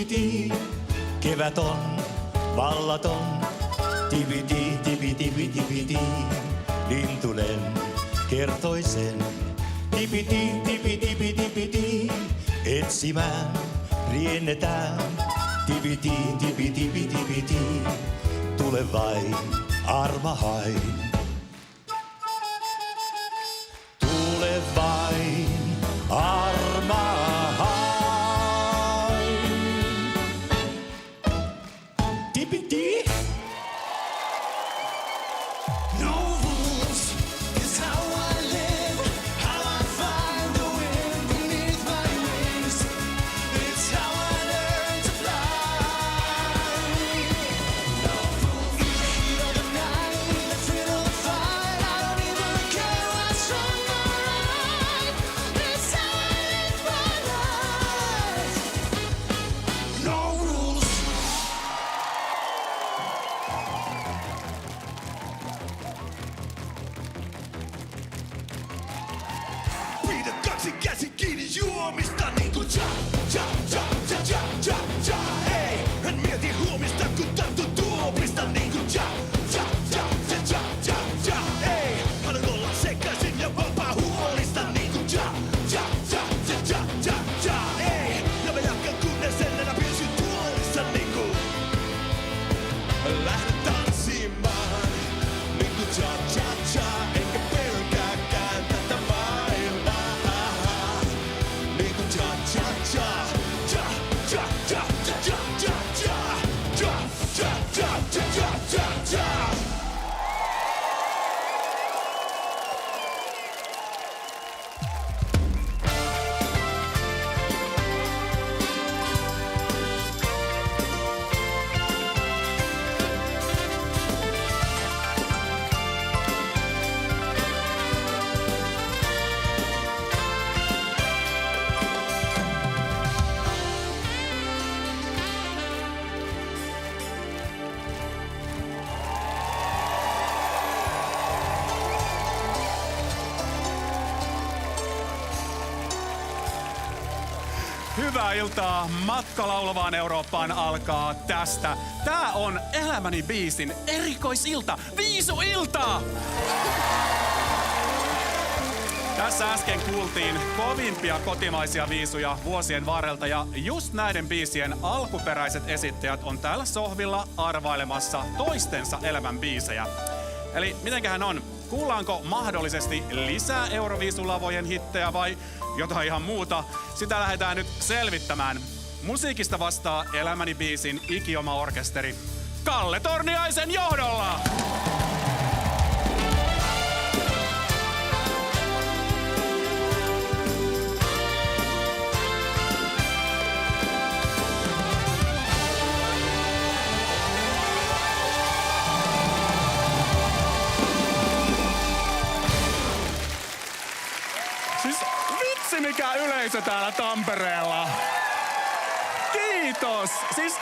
tipiti. Kevät on vallaton, tipiti, tipiti, tipiti. Lintunen kertoi sen, tipiti, tipiti, tipiti. Etsimään riennetään, tipiti, tipiti, tipiti. Tule vain, arma hain. Tule vain, arma hain. Tipiti. No rules is how I live, how I find the wind beneath my wings. It's how I learn to fly. No rules in the heat of the night, in the thrill of the fight. I don't even care what's wrong or right. It's how I live my life. No rules. Pidä kaksi käsi kiinni juomista niinku ja, ja, ja, ja, ja, ja, ja. Hei, en mieti huomista kun tartun tuopista niinku ja, ja, ja, ja, ja, ja, ja. Hei, haluan olla sekaisin ja vapaa huolista niinku ja, ja, ja, ja, ja, ja, ja. Hei, ja mä jatkan kunnes en enää pysy tuolissa niinku. Lähden tanssimaan niinku ja, ja, ja. Enkä pelkääkään tätä maailmaa. Niinku ja, ja, ja, ja, ja, ja, ja, ja, ja, ja, ja, ja, ja, ja, ja, ja. Hyvää iltaa. Matka laulavaan Eurooppaan alkaa tästä. Tää on Elämäni biisin erikoisilta, viisuilta! Tässä äsken kuultiin kovimpia kotimaisia viisuja vuosien varrelta ja just näiden biisien alkuperäiset esittäjät on täällä sohvilla arvailemassa toistensa elämän biisejä. Eli mitenköhän on? Kuullaanko mahdollisesti lisää Euroviisulavojen hittejä vai jotain ihan muuta? Sitä lähdetään nyt selvittämään. Musiikista vastaa Elämäni biisin ikioma orkesteri Kalle Torniaisen johdolla! Siis vitsi mikä yleisö täällä Tampereella. Kiitos! Siis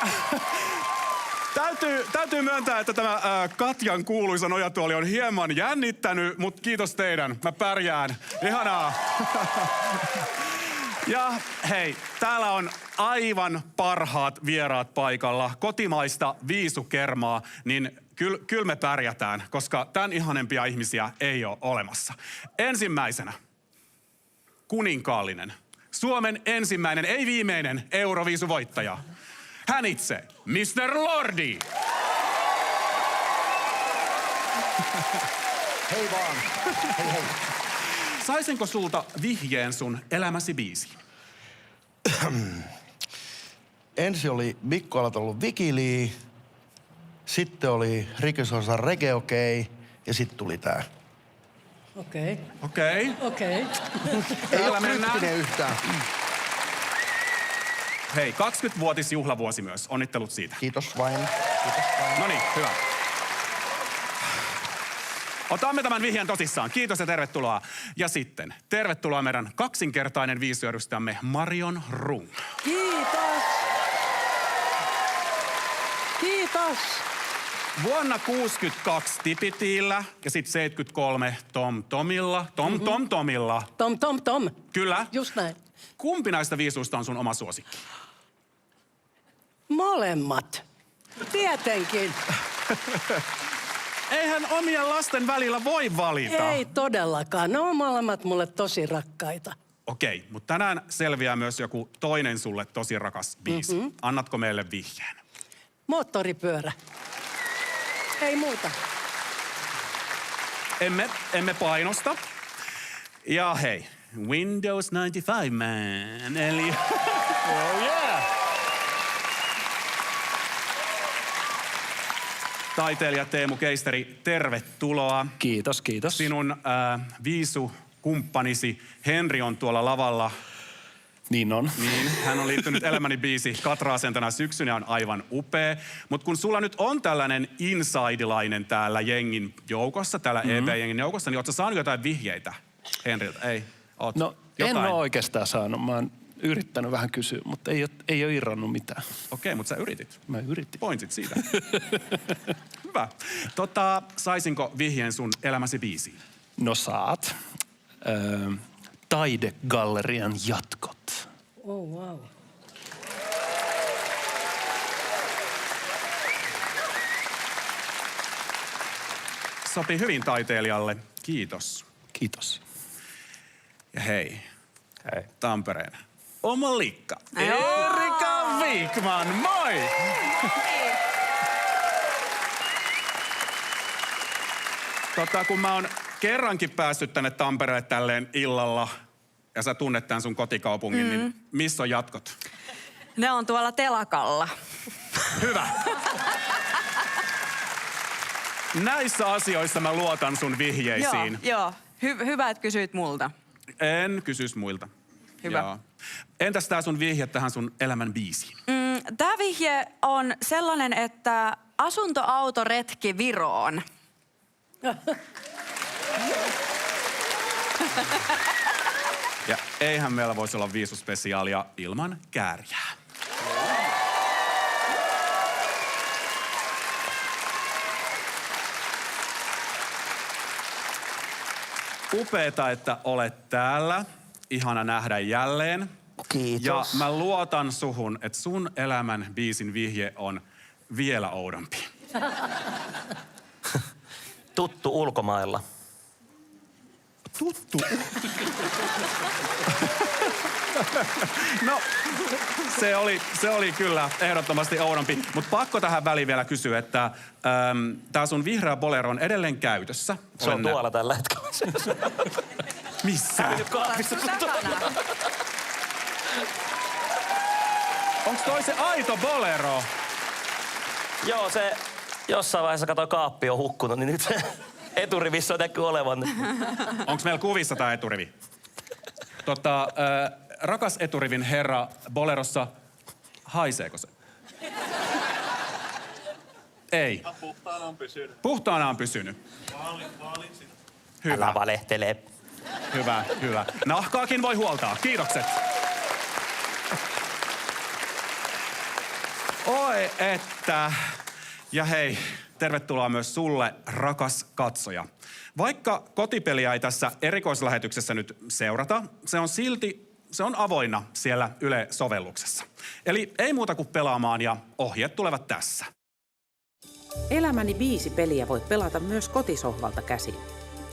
täytyy myöntää, että tämä Katjan kuuluisa nojatuoli on hieman jännittänyt, mutta kiitos teidän. Mä pärjään. Ihanaa. Ja hei, täällä on aivan parhaat vieraat paikalla. Kotimaista viisukermaa, niin kyllä me pärjätään, koska tän ihanempia ihmisiä ei ole olemassa. Ensimmäisenä kuninkaallinen, Suomen ensimmäinen, ei viimeinen Euroviisuvoittaja. Hän itse, Mr. Lordi. Hei vaan. Hei hei. Saisinko sulta vihjeen sun elämäsi biisiin? Ensin oli Mikko Alatalo Vikili, sitten oli Ricky Sosa Reggae Okei ja sitten tuli tää. Okei. Okei. Okei. Ei Täällä oo kryptinen yhtään. Hei, 20-vuotisjuhlavuosi myös. Onnittelut siitä. Kiitos vain. Kiitos vain. No niin, hyvä. Otamme tämän vihjeen tosissaan. Kiitos ja tervetuloa. Ja sitten tervetuloa meidän kaksinkertainen viisuedustajamme Marion Rung. Kiitos. Kiitos. Vuonna 62 Tipitiillä ja sitten 73 Tom Tomilla. Tomilla. Tom. Kyllä. Just näin. Kumpi näistä viisuista on sun oma suosikki? Molemmat. Tietenkin. Eihän omien lasten välillä voi valita. Ei todellakaan. Ne on molemmat mulle tosi rakkaita. Okei, mutta tänään selviää myös joku toinen sulle tosi rakas biisi. Annatko meille vihjeen? Moottoripyörä. Ei muuta. Emme painosta. Ja hei, Windows 95 man, eli... Oh yeah! Taiteilija Teemu Keisteri, tervetuloa. Kiitos, kiitos. Sinun viisukumppanisi Henri on tuolla lavalla. Niin on. Niin, hän on liittynyt Elämäni biisi Katraaseen tänä syksynä, on aivan upea. Mutta kun sulla nyt on tällainen inside-lainen täällä jengin joukossa, täällä EP-jengin joukossa, niin ootko sä saanut jotain vihjeitä Henriltä? Ei. Oot No jotain? en ole oikeastaan saanut. Mä oon yrittänyt vähän kysyä, mutta ei ole irronnut mitään. Okei, mutta sä yritit. Mä yritin. Pointsit siitä. Hyvä. Saisinko vihjeen sun Elämäsi biisiin? No saat. Taidegallerian jatkot. Oh, wow. Sopii hyvin taiteilijalle. Kiitos. Kiitos. Ja hei, Hei. Tampereen oma likka. Erika Wikman, moi! Kun mä oon kerrankin päässyt tänne Tampereelle tälleen illalla, ja sä tunnet tän sun kotikaupungin, niin missä on jatkot? Ne on tuolla telakalla. Hyvä. Näissä asioissa mä luotan sun vihjeisiin. Joo. Hyvä, että kysyit multa. En kysys muilta. Hyvä. Joo. Entäs tää sun vihje tähän sun elämän biisiin? Tämä vihje on sellainen, että asuntoautoretki Viroon. Ja eihän meillä voisi olla viisuspesiaalia ilman kääriää. Upeeta, että olet täällä. Ihana nähdä jälleen. Kiitos. Ja mä luotan suhun, että sun elämän biisin vihje on vielä oudompi. Tuttu ulkomailla. Tuttu. No, se oli kyllä ehdottomasti oudompi. Mutta pakko tähän väliin vielä kysyä, että tää sun vihreä bolero on edelleen käytössä. Se on tuolla tällä hetkellä. Missä? Kaapissa. Onks toi se aito bolero? Joo, se jossain vaiheessa katoi kaappi on hukkunut, niin nyt se eturivissä näkyy olevan. Onks meillä kuvissa tää eturivi? Rakas eturivin herra bolerossa, haiseeko se? Ei. Puhtaana on pysynyt. Puhtaana on pysynyt. Hyvä, Älä valehtele. hyvä. Nahkaakin voi huoltaa. Kiitokset. Oi että. Ja hei, tervetuloa myös sulle, rakas katsoja. Vaikka kotipeliä ei tässä erikoislähetyksessä nyt seurata, se on avoinna siellä Yle-sovelluksessa. Eli ei muuta kuin pelaamaan ja ohjeet tulevat tässä. Elämäni biisi-peliä voit pelata myös kotisohvalta käsin.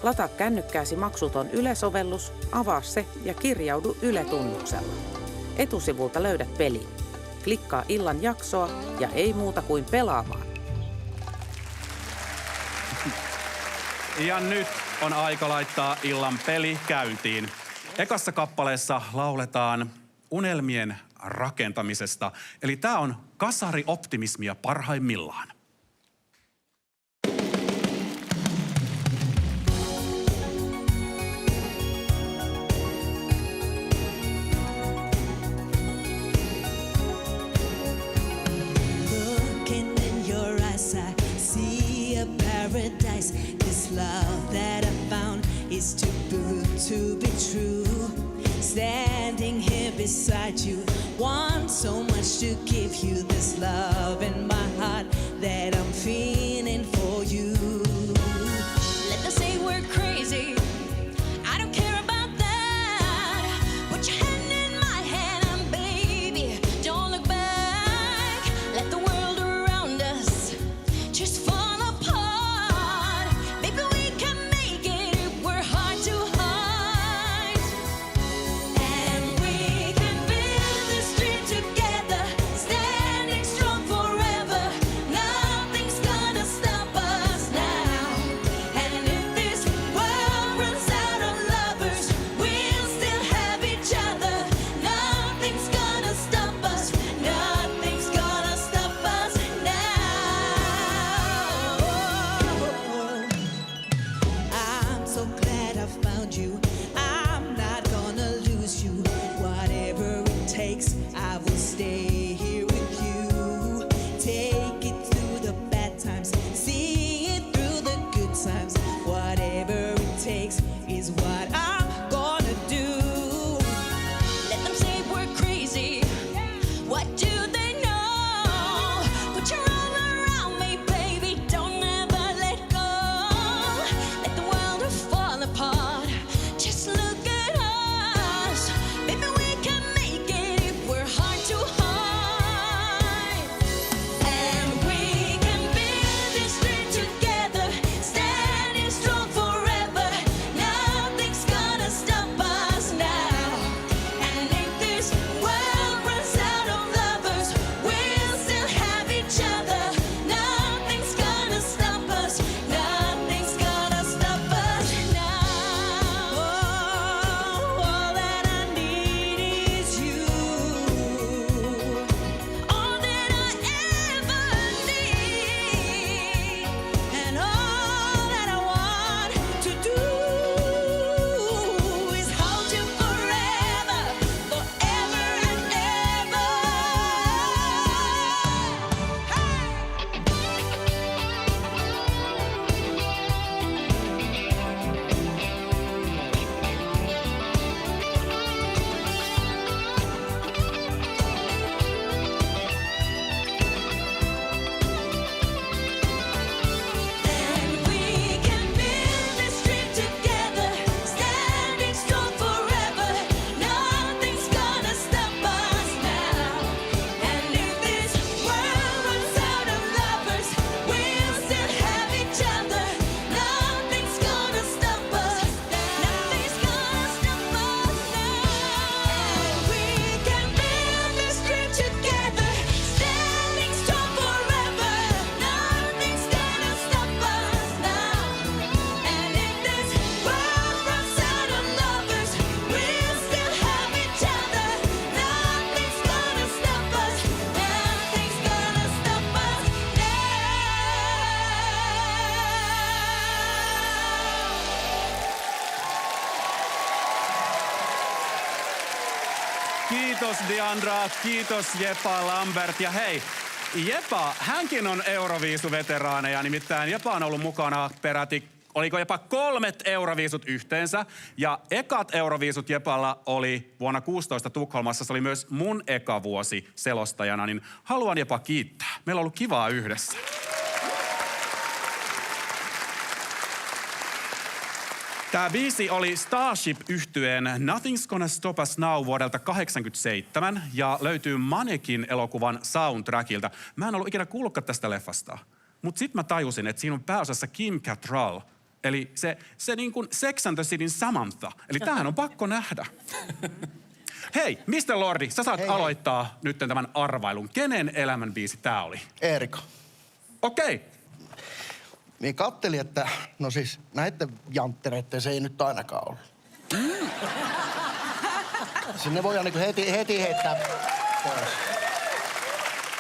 Lataa kännykkääsi maksuton Yle-sovellus, avaa se ja kirjaudu Yle-tunnuksella. Etusivulta löydät pelin. Klikkaa illan jaksoa ja ei muuta kuin pelaamaan. Ja nyt on aika laittaa illan peli käyntiin. Ekassa kappaleessa lauletaan unelmien rakentamisesta. Eli tää on kasarioptimismia parhaimmillaan. Looking in your eyes, I see a paradise. This love that I found is too good to be true. Standing here beside you, want so much to give you this love in my heart that I'm feeling for you. Let them say we're crazy. I don't care about that. Put your hand in my hand, baby. Don't look back. Kiitos Diandra, kiitos Jepa, Lambert ja hei, Jepa, hänkin on Euroviisu-veteraaneja, nimittäin Jepa on ollut mukana peräti, oliko jopa 3 Euroviisut yhteensä. Ja ekat Euroviisut Jepalla oli vuonna 16 Tukholmassa, se oli myös mun eka vuosi selostajana, niin haluan Jepa kiittää. Meillä on ollut kivaa yhdessä. Tämä biisi oli Starship-yhtyeen Nothing's Gonna Stop Us Now vuodelta 1987 ja löytyy Mannequin-elokuvan soundtrackilta. Mä en ollut ikinä kuullutkaan tästä leffasta, mutta sitten mä tajusin, että siinä on pääosassa Kim Cattrall. Eli se niin kuin Sex and the Cityn Samantha. Eli tämähän on pakko nähdä. Hei, Mr. Lordi, sä saat aloittaa nyt tämän arvailun. Kenen elämän biisi tää oli? Eerika. Okei. Niin kattelin, että no siis näiden janttereiden se ei nyt ainakaan ollut. Sinne voidaan niinku heti heittää pois.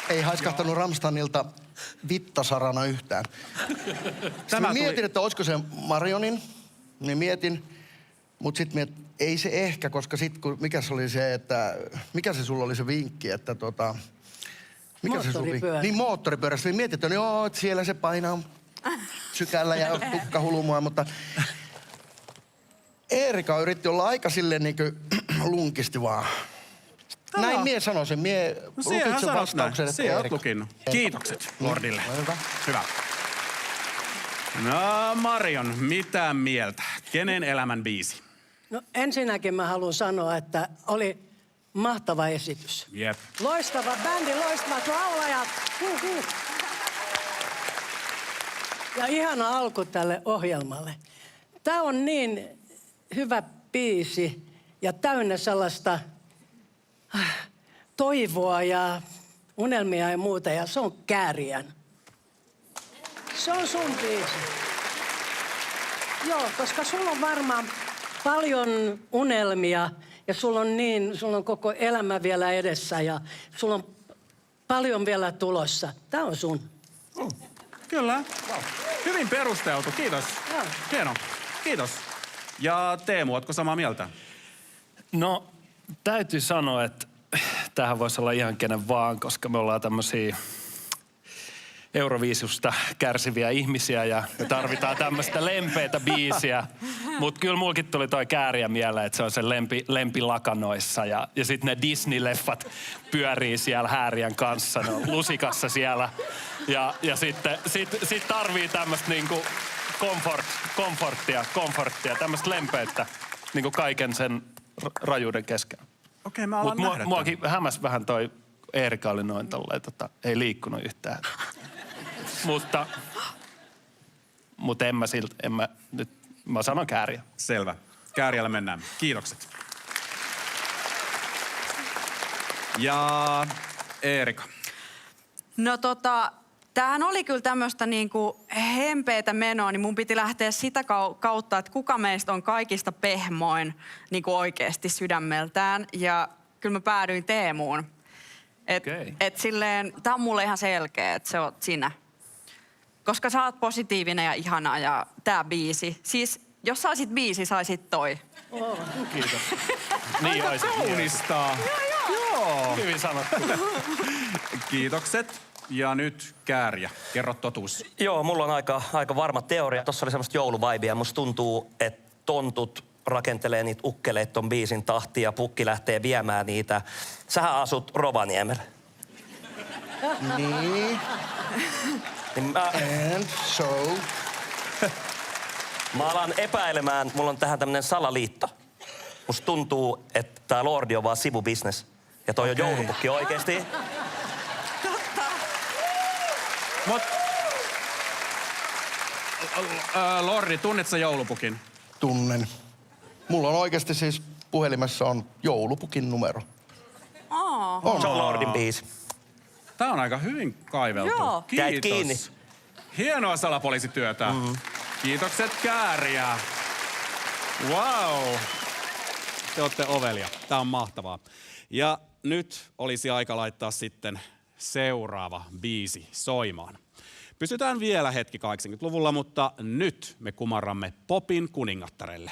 Ei haiskahtanut Ramstadilta vittasarana yhtään. Mä mietin, että olisiko se Marionin, niin mietin. Mut sit mietin, ei se ehkä, koska sit kun, mikä se oli se, että, mikä se sulla oli se vinkki, että mikä se sulla niin moottoripyörässä, niin mietin, että joo, että siellä se painaa sykällä ja tukka hulmua, mutta Eerika yritti olla aika silleen niinku lunkisti vaan. Näin mie sanoisin. Mie lukin sen vastauksen, että Eerika. Lukinnut. Kiitokset Lordille. Hyvä. No Marion, mitä mieltä? Kenen elämän biisi? No ensinnäkin mä haluan sanoa, että oli mahtava esitys. Jep. Loistava bändi, loistavat laulajat. Ja ihana alku tälle ohjelmalle. Tää on niin hyvä biisi ja täynnä sellaista toivoa ja unelmia ja muuta. Ja se on Kääriän. Se on sun biisi. Joo, koska sulla on varmaan paljon unelmia ja sulla on koko elämä vielä edessä ja sulla on paljon vielä tulossa. Tää on sun. Kyllä. Hyvin perusteltu, kiitos. Hieno, kiitos. Ja Teemu, ootko samaa mieltä? No, täytyy sanoa, että tämähän voisi olla ihan kenen vaan, koska me ollaan tämmöisiä Euroviisusta kärsiviä ihmisiä ja me tarvitaan tämmöistä lempeitä biisiä. Mutta kyllä mulkin tuli toi Kääriä mieleen, että se on se lempi lakanoissa ja sitten ne Disney-leffat pyörii siellä Häärien kanssa, ne on lusikassa siellä. Ja sitten tarvii tämmöistä niinku komforttia, tämmöistä lempeyttä niinku kaiken sen rajuuden keskellä. Okei, mä alan nähdä. Muakin hämäs vähän toi Eerika oli noin tolleen, ei liikkunut yhtään. Mutta mä sanon Kääriä. Selvä. Kääriällä mennään. Kiitokset. Ja Eerika. No tämähän oli kyllä tämmöistä niinku hempeätä menoa, niin mun piti lähteä sitä kautta, että kuka meistä on kaikista pehmoin niinku oikeasti sydämeltään. Ja kyllä mä päädyin Teemuun. Et silleen, tää on mulle ihan selkeä, että se on sinä. Koska sä oot positiivinen ja ihana ja tää biisi. Siis jos saisit biisi, saisit toi. Oh, kiitos. Niin aika kaunistaa. Joo. Hyvin sanottu. Kiitokset. Ja nyt Kääriä. Kerro totuus. Joo, mulla on aika varma teoria. Tossa oli semmoista jouluvaibia. Musta tuntuu, että tontut rakentelee niitä ukkeleita ton biisin tahtiin ja pukki lähtee viemään niitä. Sähän asut Rovaniemellä. Niin. And so? Mä alan epäilemään, mulla on tähän tämmönen salaliitto. Musta tuntuu, että tää Lordi on vaan sivubisnes. Ja toi on joulupukki oikeesti. Lordi, tunnet sä joulupukin? Tunnen. Mulla on oikeasti siis puhelimessa on joulupukin numero. Se on Lordin biisi. Tää on aika hyvin kaiveltu. Joo. Jäit kiinni. Kiitos. Hienoa salapoliisityötä. Kiitokset Kääriä. Wow. Te ootte ovelia. Tää on mahtavaa. Ja nyt olisi aika laittaa sitten seuraava biisi soimaan. Pysytään vielä hetki 80-luvulla, mutta nyt me kumarramme popin kuningattarelle.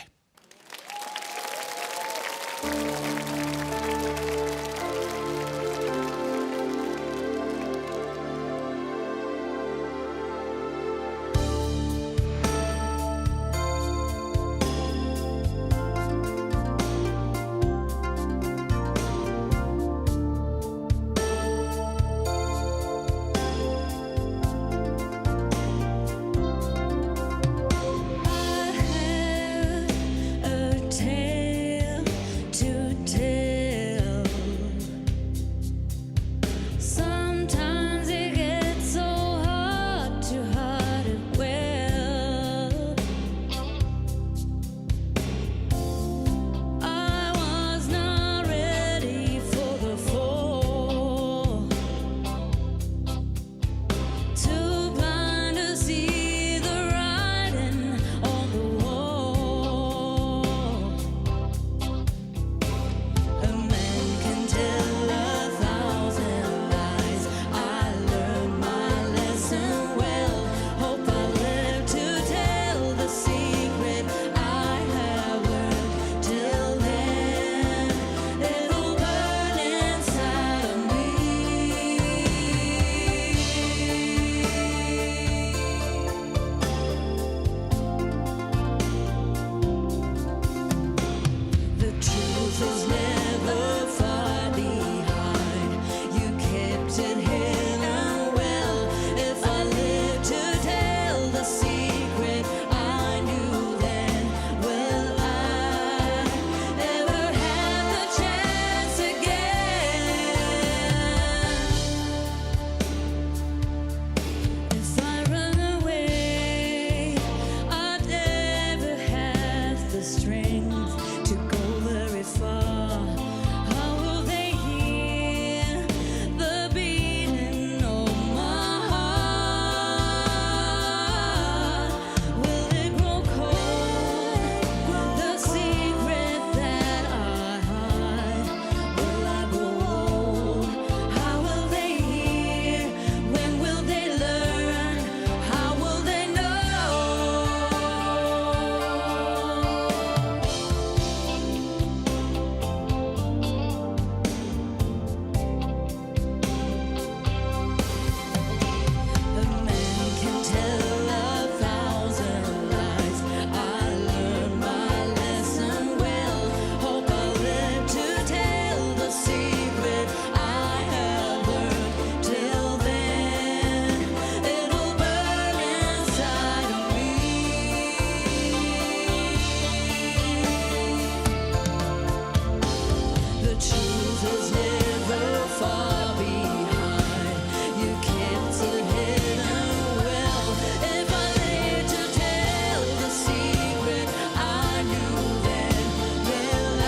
truth is never far behind. You kept it hidden well. If I dared to tell the secret I knew then, will I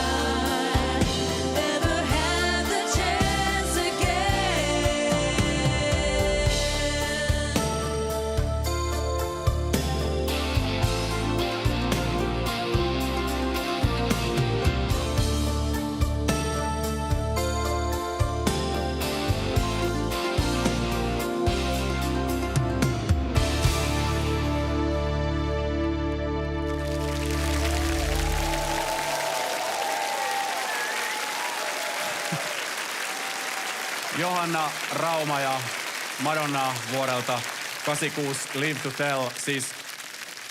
ever have the chance again? Johanna Rauma ja Madonna vuodelta 86 Live to Tell. Siis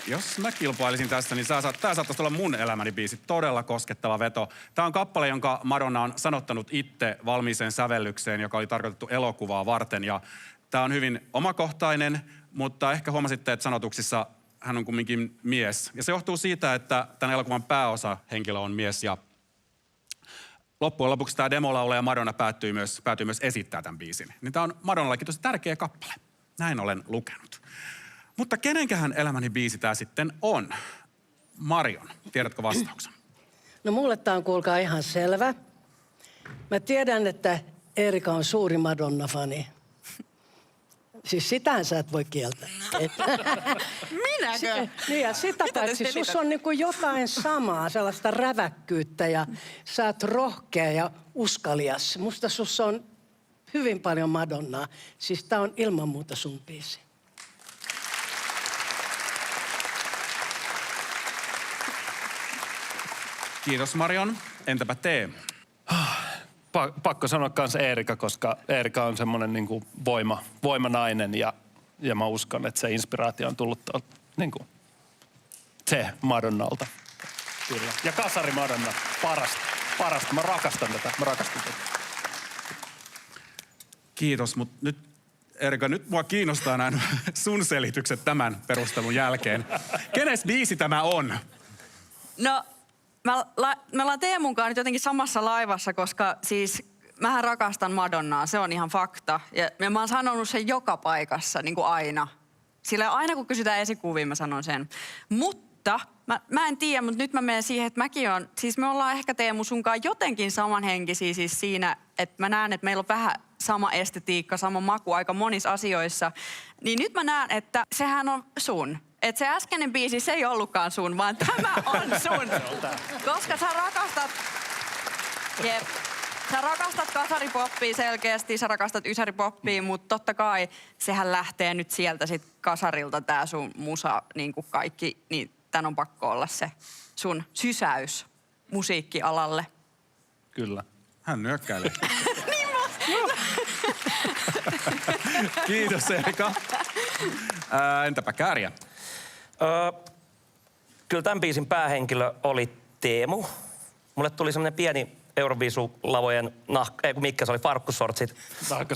jos mä kilpailisin tässä, niin tää saattaisi olla mun elämäni biisi. Todella koskettava veto. Tää on kappale, jonka Madonna on sanottanut itse valmiiseen sävellykseen, joka oli tarkoitettu elokuvaa varten. Ja tää on hyvin omakohtainen, mutta ehkä huomasitte, että sanotuksissa hän on kumminkin mies. Ja se johtuu siitä, että tämän elokuvan pääosahenkilö on mies ja loppujen lopuksi tämä demolaulaja Madonna päätyy myös esittämään tämän biisin. Niin tämä on Madonnallekin tosi tärkeä kappale. Näin olen lukenut. Mutta kenenkähän elämäni biisi tämä sitten on? Marion, tiedätkö vastauksen? No mulle tää on kuulkaa ihan selvä. Mä tiedän, että Eerika on suuri Madonna-fani. Siis sitähän sä et voi kieltää. Minäkö? Niin ja sitä paitsi sussa on niinku jotain samaa, sellaista räväkkyyttä ja sä oot rohkea ja uskalias. Musta sussa on hyvin paljon Madonnaa. Siis tää on ilman muuta sun biisi. Kiitos Marion. Entäpä Teemu? Pakko sanoa kanssa Eerika, koska Eerika on semmoinen niinku voimanainen ja mä uskon, että se inspiraatio on tullut niinku se Madonnalta. Kyllä. Ja kasari Madonna, parasta. Mä rakastan tätä. Kiitos, mutta nyt Eerika, nyt mua kiinnostaa nämä sun selitykset tämän perustelun jälkeen. Kenes biisi tämä on? No, me ollaan Teemun kanssa nyt jotenkin samassa laivassa, koska siis mähän rakastan Madonnaa, se on ihan fakta. Ja mä oon sanonut sen joka paikassa, niin kuin aina. Sillä aina kun kysytään esikuvia, mä sanon sen. Mutta mä en tiedä, mutta nyt mä menen siihen, että mäkin on, siis me ollaan ehkä Teemu sunkaan jotenkin samanhenkisiä siis siinä, että mä näen, että meillä on vähän sama estetiikka, sama maku aika monissa asioissa. Niin nyt mä näen, että sehän on sun. Että se äskeinen biisi, se ei ollutkaan sun, vaan tämä on sun. Koska sä rakastat... Jep. Sä rakastat kasaripoppia selkeästi, sä rakastat ysäripoppia, mutta totta kai sehän lähtee nyt sieltä sit kasarilta tää sun musa, niin kuin kaikki, niin tän on pakko olla se sun sysäys musiikkialalle. Kyllä. Hän nyökkäilee. Kiitos Eerika. Entäpä Kääriä? Kyllä tämän biisin päähenkilö oli Teemu. Mulle tuli semmoinen pieni Euroviisu-lavojen mitkä se oli, farkkusortsit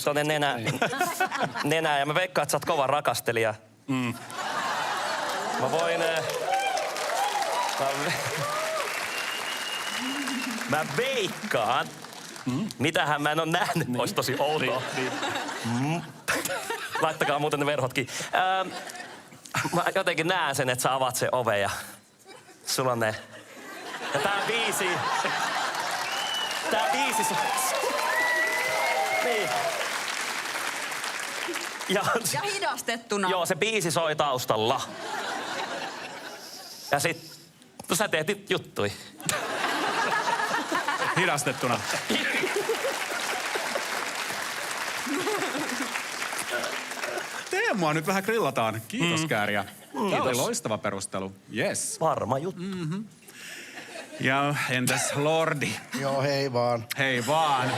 tuonne nenään. Ja mä veikkaan, että sä oot kova rakastelija. Mä voin... Mä veikkaan. Mitähän mä en ole nähnyt. Niin. Olisi tosi outoa. Niin. Laittakaa muuten ne verhotkin. Mä jotenkin näen sen, että sä avaat sen oven ja sulla on ne. Ja tää biisi... Niin. Ja hidastettuna. Joo, se biisi soi taustalla. Ja sit... No sä teet nyt juttui. Hidastettuna. Teemua nyt vähän grillataan. Kiitos Kääriä. Tämä oli loistava perustelu. Yes. Varma juttu. Ja entäs Lordi? Joo, hei vaan. Hei vaan.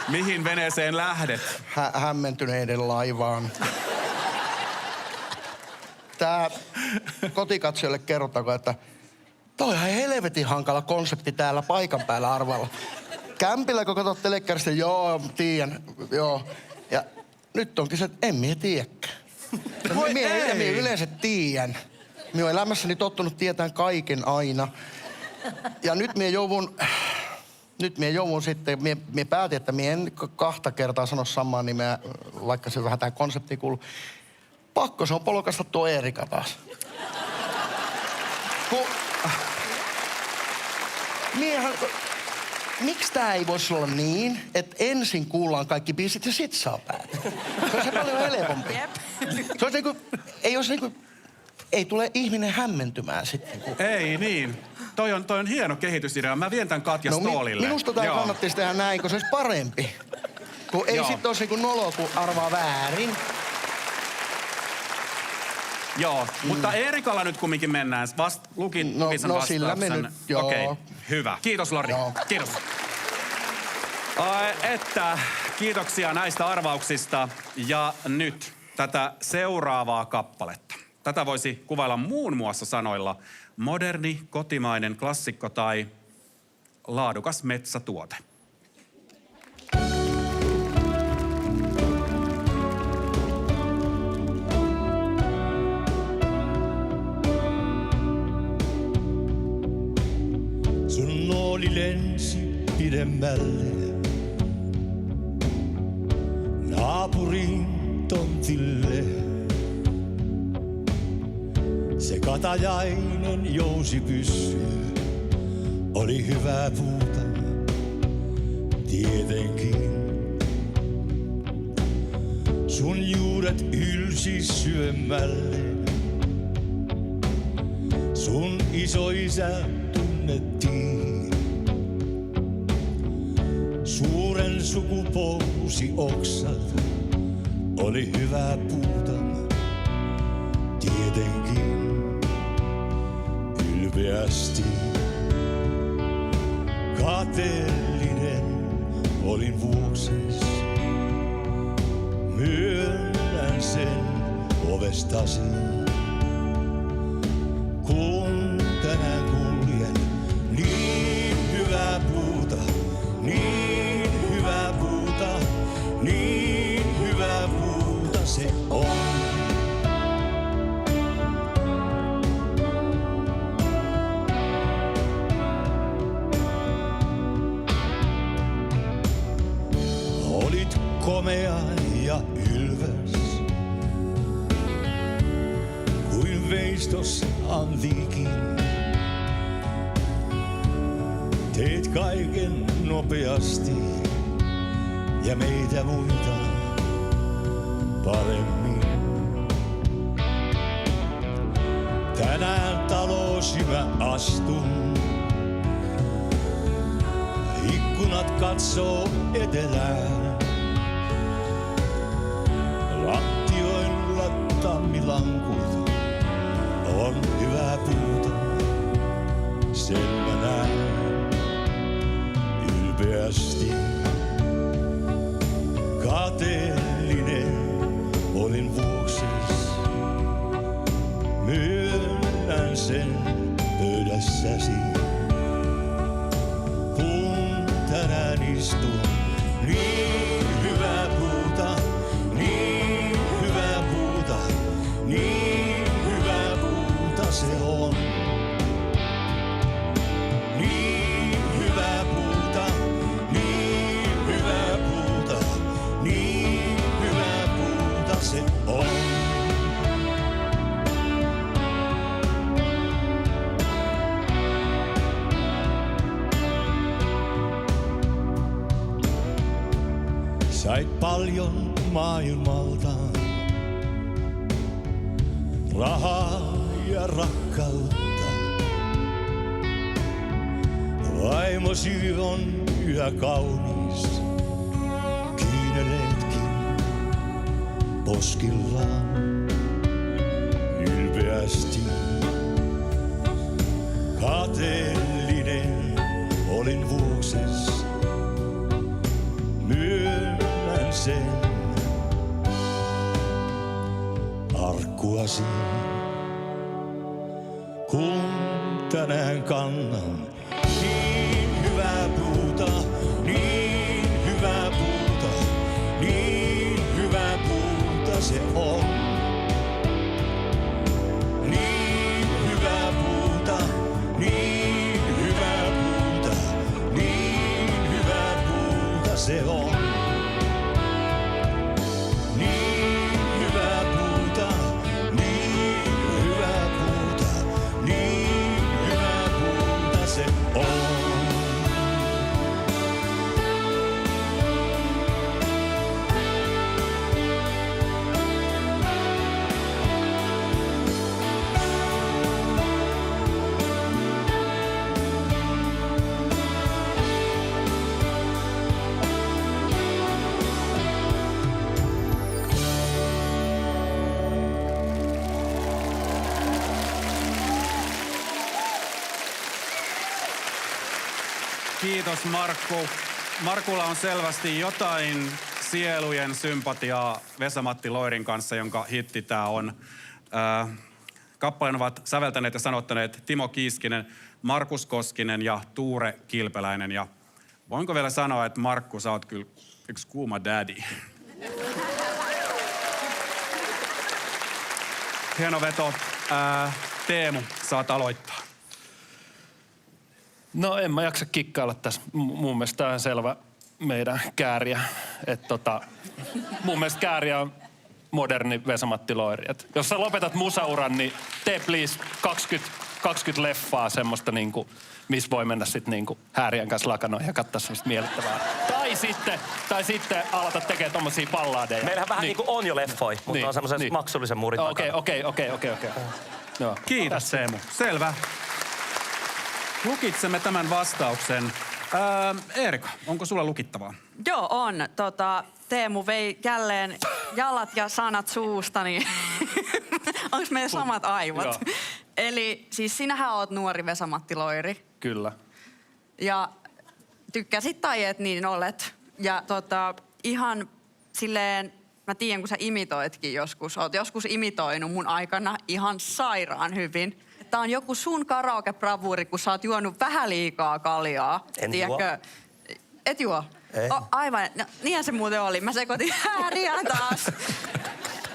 Mihin veneeseen lähdet? Hämmentyneiden laivaan. Tää kotikatsojalle kerrotaanko, että toi on ihan helvetin hankala konsepti täällä paikan päällä arvalla. Kämpillä kun katsot telekkarista, joo, tiedän, joo. Ja nyt onkin se, että en mie tiedäkään. Mie yleensä tiedän. Mie oon elämässäni tottunut tietämään kaiken aina. Ja nyt mie joudun nyt mie joudun sitten, mie päätin, että mie en kahta kertaa sano samaa nimeä, vaikka se vähän tähän konseptiin kuuluu. Pakko se on polkasta tuo Eerika taas. Miksi tää ei voisi olla niin, että ensin kuullaan kaikki biisit ja sit saa päätä? Se on se paljon helpompi. Se olisi niinku, ei tule ihminen hämmentymään sitten. Ei niin. Toi on hieno kehitysidea. Mä vien tän Katja Stoolille. Minusta tää kannattaisi tehdä näin, kun se olisi parempi. Kun ei sit olisi niinku nolo, kun arvaa väärin. Joo, mutta Eerikalla nyt kumminkin mennään. Lukin sen vastauksen. Sillä me nyt, joo. Okei, hyvä. Kiitos, Lordi. Joo. Kiitos. Kiitoksia näistä arvauksista. Ja nyt tätä seuraavaa kappaletta. Tätä voisi kuvailla muun muassa sanoilla moderni, kotimainen klassikko tai laadukas metsätuote. Sun nuoli lensi pidemmälle naapurin tontille. Se katajainen jousipyssy oli hyvää puuta, tietenkin. Sun juuret ylsi syvemmälle, sun isoisä tunnettiin. Suuren sukupolvusi oksat oli hyvää puuta, tietenkin. Ylpeästi kateellinen olin vuokses. Myönnän sen ovestasi, kun tänään kuljen. Niin hyvää puuta, niin hyvää puuta, niin hyvää puuta se on. Olit komea ja ylväs, kuin veistos antiikin. Teet kaiken nopeasti ja meitä muita paremmin. Tänään taloosi mä astun, ikkunat katsoo etelään. Lattioilla tammilankut on hyvää puuta, sen mä näen ylpeästi. Kateellinen olin vuokses, myönnän sen pöydässäsi. Kun tänään istun, niin hyvää puuta, niin hyvää puuta, niin hyvää puuta se on. Niin hyvää puuta, niin hyvää puuta, niin hyvää puuta se on. Sait paljon maailmalta, rahaa ja rakkautta. Vaimosi on yhä kaunis, kyyneleetkin poskillaan ylpeästi. Kateellinen olin vuokses, myönnän sen. Arkkuasi, kun tänään kannan. Niin hyvää puuta, niin hyvää puuta, niin hyvää puuta se on. Niin hyvää puuta, niin hyvää puuta, niin se on. Niin hyvää puuta, niin hyvää puuta, niin hyvää puuta se on. Kiitos Markku. Markulla on selvästi jotain sielujen sympatiaa Vesa-Matti Loirin kanssa, jonka hitti tää on. Kappaleen ovat säveltäneet ja sanottaneet Timo Kiiskinen, Markus Koskinen ja Tuure Kilpeläinen. Ja voinko vielä sanoa, että Markku, sä oot kyllä yksi kuuma daddy. Hieno veto. Teemu, saat aloittaa. No en mä jaksa kikkailla tässä. Mun mielestä tää on selvä meidän Kääriä. Mun mielestä Kääriä on moderni Vesa-Matti Loiri. Jos sä lopetat musauran, niin tee please 20 leffaa semmoista niinku, missä voi mennä sit niinku häärien kanssa lakanoihin ja katsoa semmoista miellyttävää. Tai sitten alata tekemään tommosia balladeja. Meillähän vähän niinku on jo leffoi, mutta Niin, on semmoisen niin. maksullisen muurin takana. Okei. Joo. Kiitos Teemu. Selvä. Lukitsemme tämän vastauksen. Eerika, onko sulla lukittavaa? Joo, on. Teemu vei jälleen jalat ja sanat suustani. Onko meillä samat aivot? Joo. Eli siis sinähän oot nuori Vesa-Matti Loiri. Kyllä. Ja tykkäsit tai et, niin olet. Ja ihan silleen, mä tiedän kun sä imitoitkin joskus. Oot joskus imitoinut mun aikana ihan sairaan hyvin. Tää on joku sun karaoke-bravuuri, kun sä oot juonut vähän liikaa kaljaa. En juo. Et juo? Ei. Aivan. No, niinhän se muuten oli. Mä sekoitin häärien taas.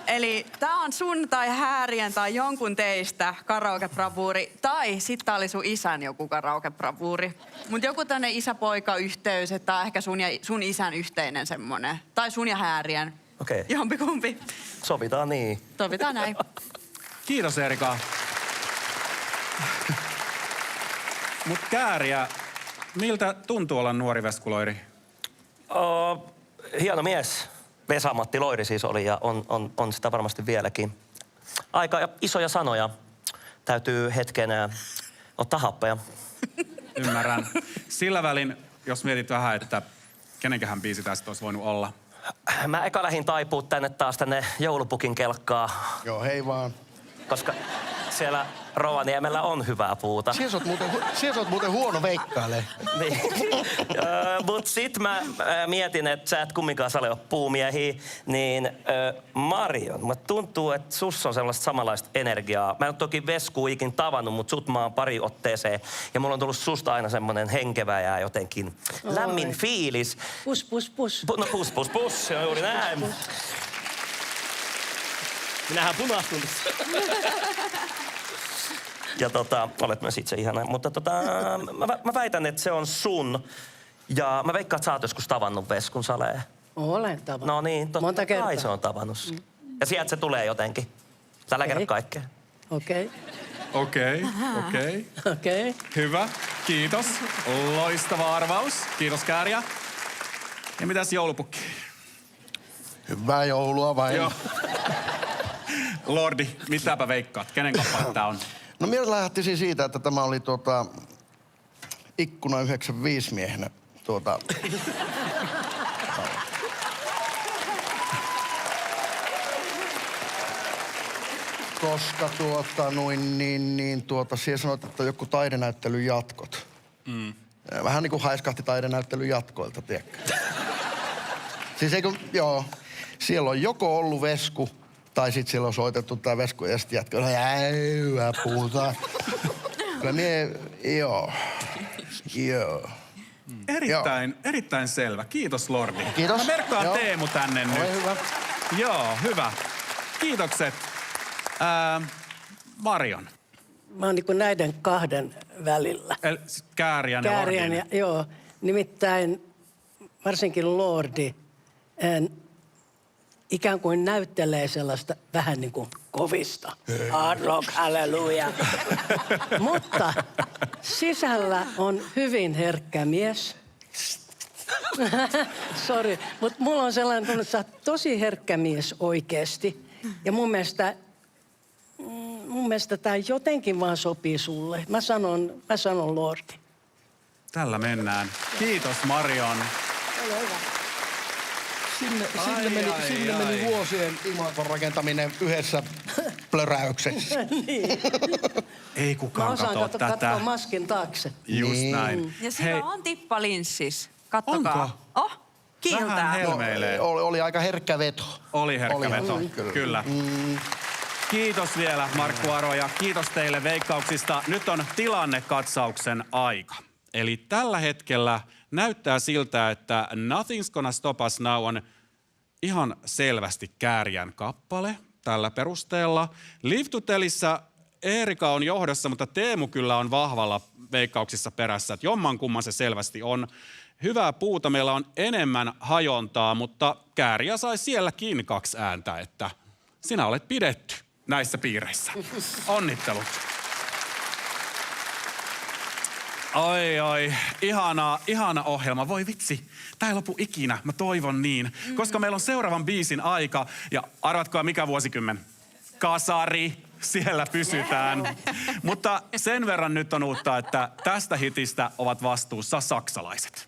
Eli tää on sun tai häärien tai jonkun teistä karaoke-bravuuri. Tai sit tää oli sun isän joku karaoke-bravuuri. Mut joku tänne isä-poika-yhteys, että tää on ehkä sun isän yhteinen semmonen. Tai sun ja häärien. Okei. Jompikumpi. Sovitaan niin. Toivotaan näin. Kiitos Eerika. Mut Kääriä, miltä tuntuu olla nuori Vesku Loiri? Hieno mies. Vesa-Matti Loiri siis oli ja on sitä varmasti vieläkin. Aika isoja sanoja. Täytyy hetken ottaa happeja. Ymmärrän. Sillä välin, jos mietit vähän, että kenenkähän biisi tästä olisi voinut olla. Mä eka lähdin taipuu tänne joulupukin kelkkaa, Joo, hei vaan. koska siellä Rovaniemellä on hyvää puuta. Siellä sä oot muuten huono veikkaile. Niin. Mut sit mä mietin, että sä et kumminkaan sale ole puumiehiä, niin Marion, mä tuntuu, että sussa on sellaista samanlaista energiaa. Mä en ole toki Vesku ikin tavannut, mut sut mä oon pari otteeseen. Ja mulla on tullut susta aina semmonen henkevä ja jotenkin lämmin fiilis. Pus. No pus, se on juuri näin. Minähän punastun. Ja olet myös itse ihana. Mutta mä väitän, että se on sun. Ja mä veikkaan, että sä oot joskus tavannut Veskun Saleen. Olen tavannut. No niin, totta Monta kertaa. kai se on tavannut. Ja sieltä se tulee jotenkin. Tällä kertaa kaikkea. Okei. Hyvä. Kiitos. Loistava arvaus. Kiitos Kääriä. Ja mitäs joulupukki? Hyvää joulua vain. Joo. Lordi, mitäpä veikkaat? Kenen kappale tää on? No minä lähtisin siitä, että tämä oli Ikkuna 95 miehenä. Koska siellä sanoit, että joku taidenäyttelyn jatkot. Vähän niin kuin haiskahti taidenäyttelyn jatkoilta, tiedätkö? Siis joo, siellä on joko ollut Vesku, tai sitten siellä on soitettu tää Vesku ja sitten jatko. Hyvä puhutaan. Kyllä joo. Erittäin selvä. Kiitos Lordi. Kiitos. Mä merkkaan Joo. Teemu tänne nyt. Ole hyvä. Joo, hyvä. Kiitokset. Marion. Mä oon niin näiden kahden välillä. Kääriän ja Lordin. Joo. Nimittäin varsinkin Lordi, ikään kuin näyttelee sellaista vähän niin kuin kovista. Hard rock, halleluja. Mutta sisällä on hyvin herkkä mies. Sori, mutta mulla on sellainen tunne, että sä oot tosi herkkä mies oikeesti. Ja mun mielestä tää jotenkin vaan sopii sulle. Mä sanon Lordi. Tällä mennään. Kiitos Marion. Sinne meni vuosien imakon rakentaminen yhdessä plöräyksessä. Niin. Ei Mä kukaan osaan katso tätä. katsoa maskin taakse. Just näin. Ja sillä on tippalinssis. Kattokaa. Onko? Oh, Vähän kiiltää. helmeilee. Oli aika herkkä veto. Oli herkkä veto, kyllä. Kiitos vielä Markku Aro ja kiitos teille veikkauksista. Nyt on tilannekatsauksen aika. Eli tällä hetkellä näyttää siltä, että Nothing's Gonna Stop Us Now on ihan selvästi Käärijän kappale tällä perusteella. Live to Tellissä Eerika on johdossa, mutta Teemu kyllä on vahvalla veikkauksissa perässä. Että jommankumman se selvästi on. Hyvää puuta, meillä on enemmän hajontaa, mutta Käärijä sai sielläkin 2 ääntä, että sinä olet pidetty näissä piireissä. Onnittelut. Oi, ihana ohjelma. Voi vitsi, tää ei lopu ikinä, mä toivon niin. Koska meillä on seuraavan biisin aika, ja arvatkaa mikä vuosikymmen? Kasari, siellä pysytään. Mutta sen verran nyt on uutta, että tästä hitistä ovat vastuussa saksalaiset.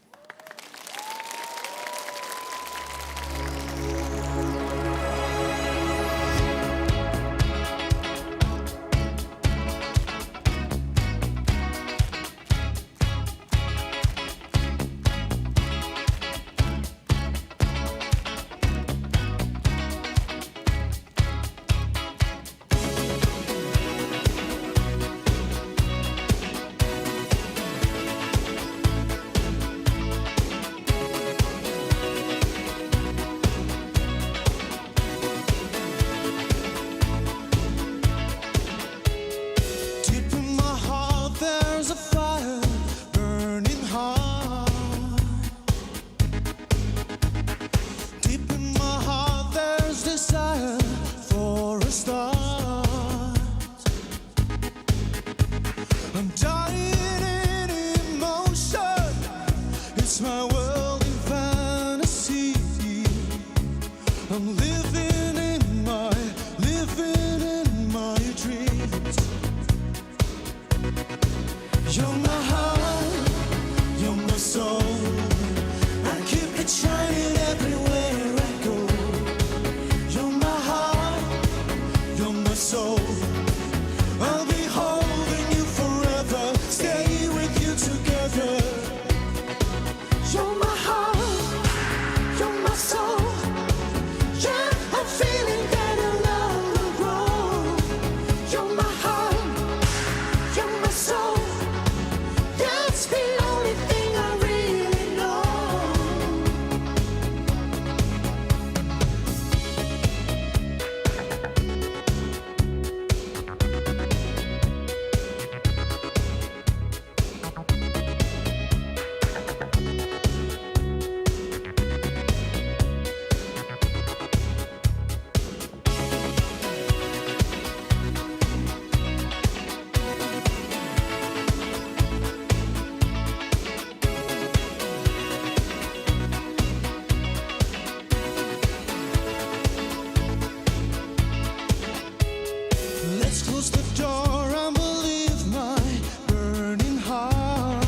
Deep in my heart, there's a fire burning hard. Deep in my heart, there's desire for a start. I'm dying in emotion. It's my world in fantasy. I'm living in my dreams. You're my heart, you're my soul. I keep it shining everywhere I go. You're my heart, you're my soul. I'll be holding you forever, stay with you together. You're my heart, you're my soul. Yeah, I'm feeling that our love will grow. You're my heart, you're my soul. That's the only thing I really know. Let's close the door and believe my burning heart.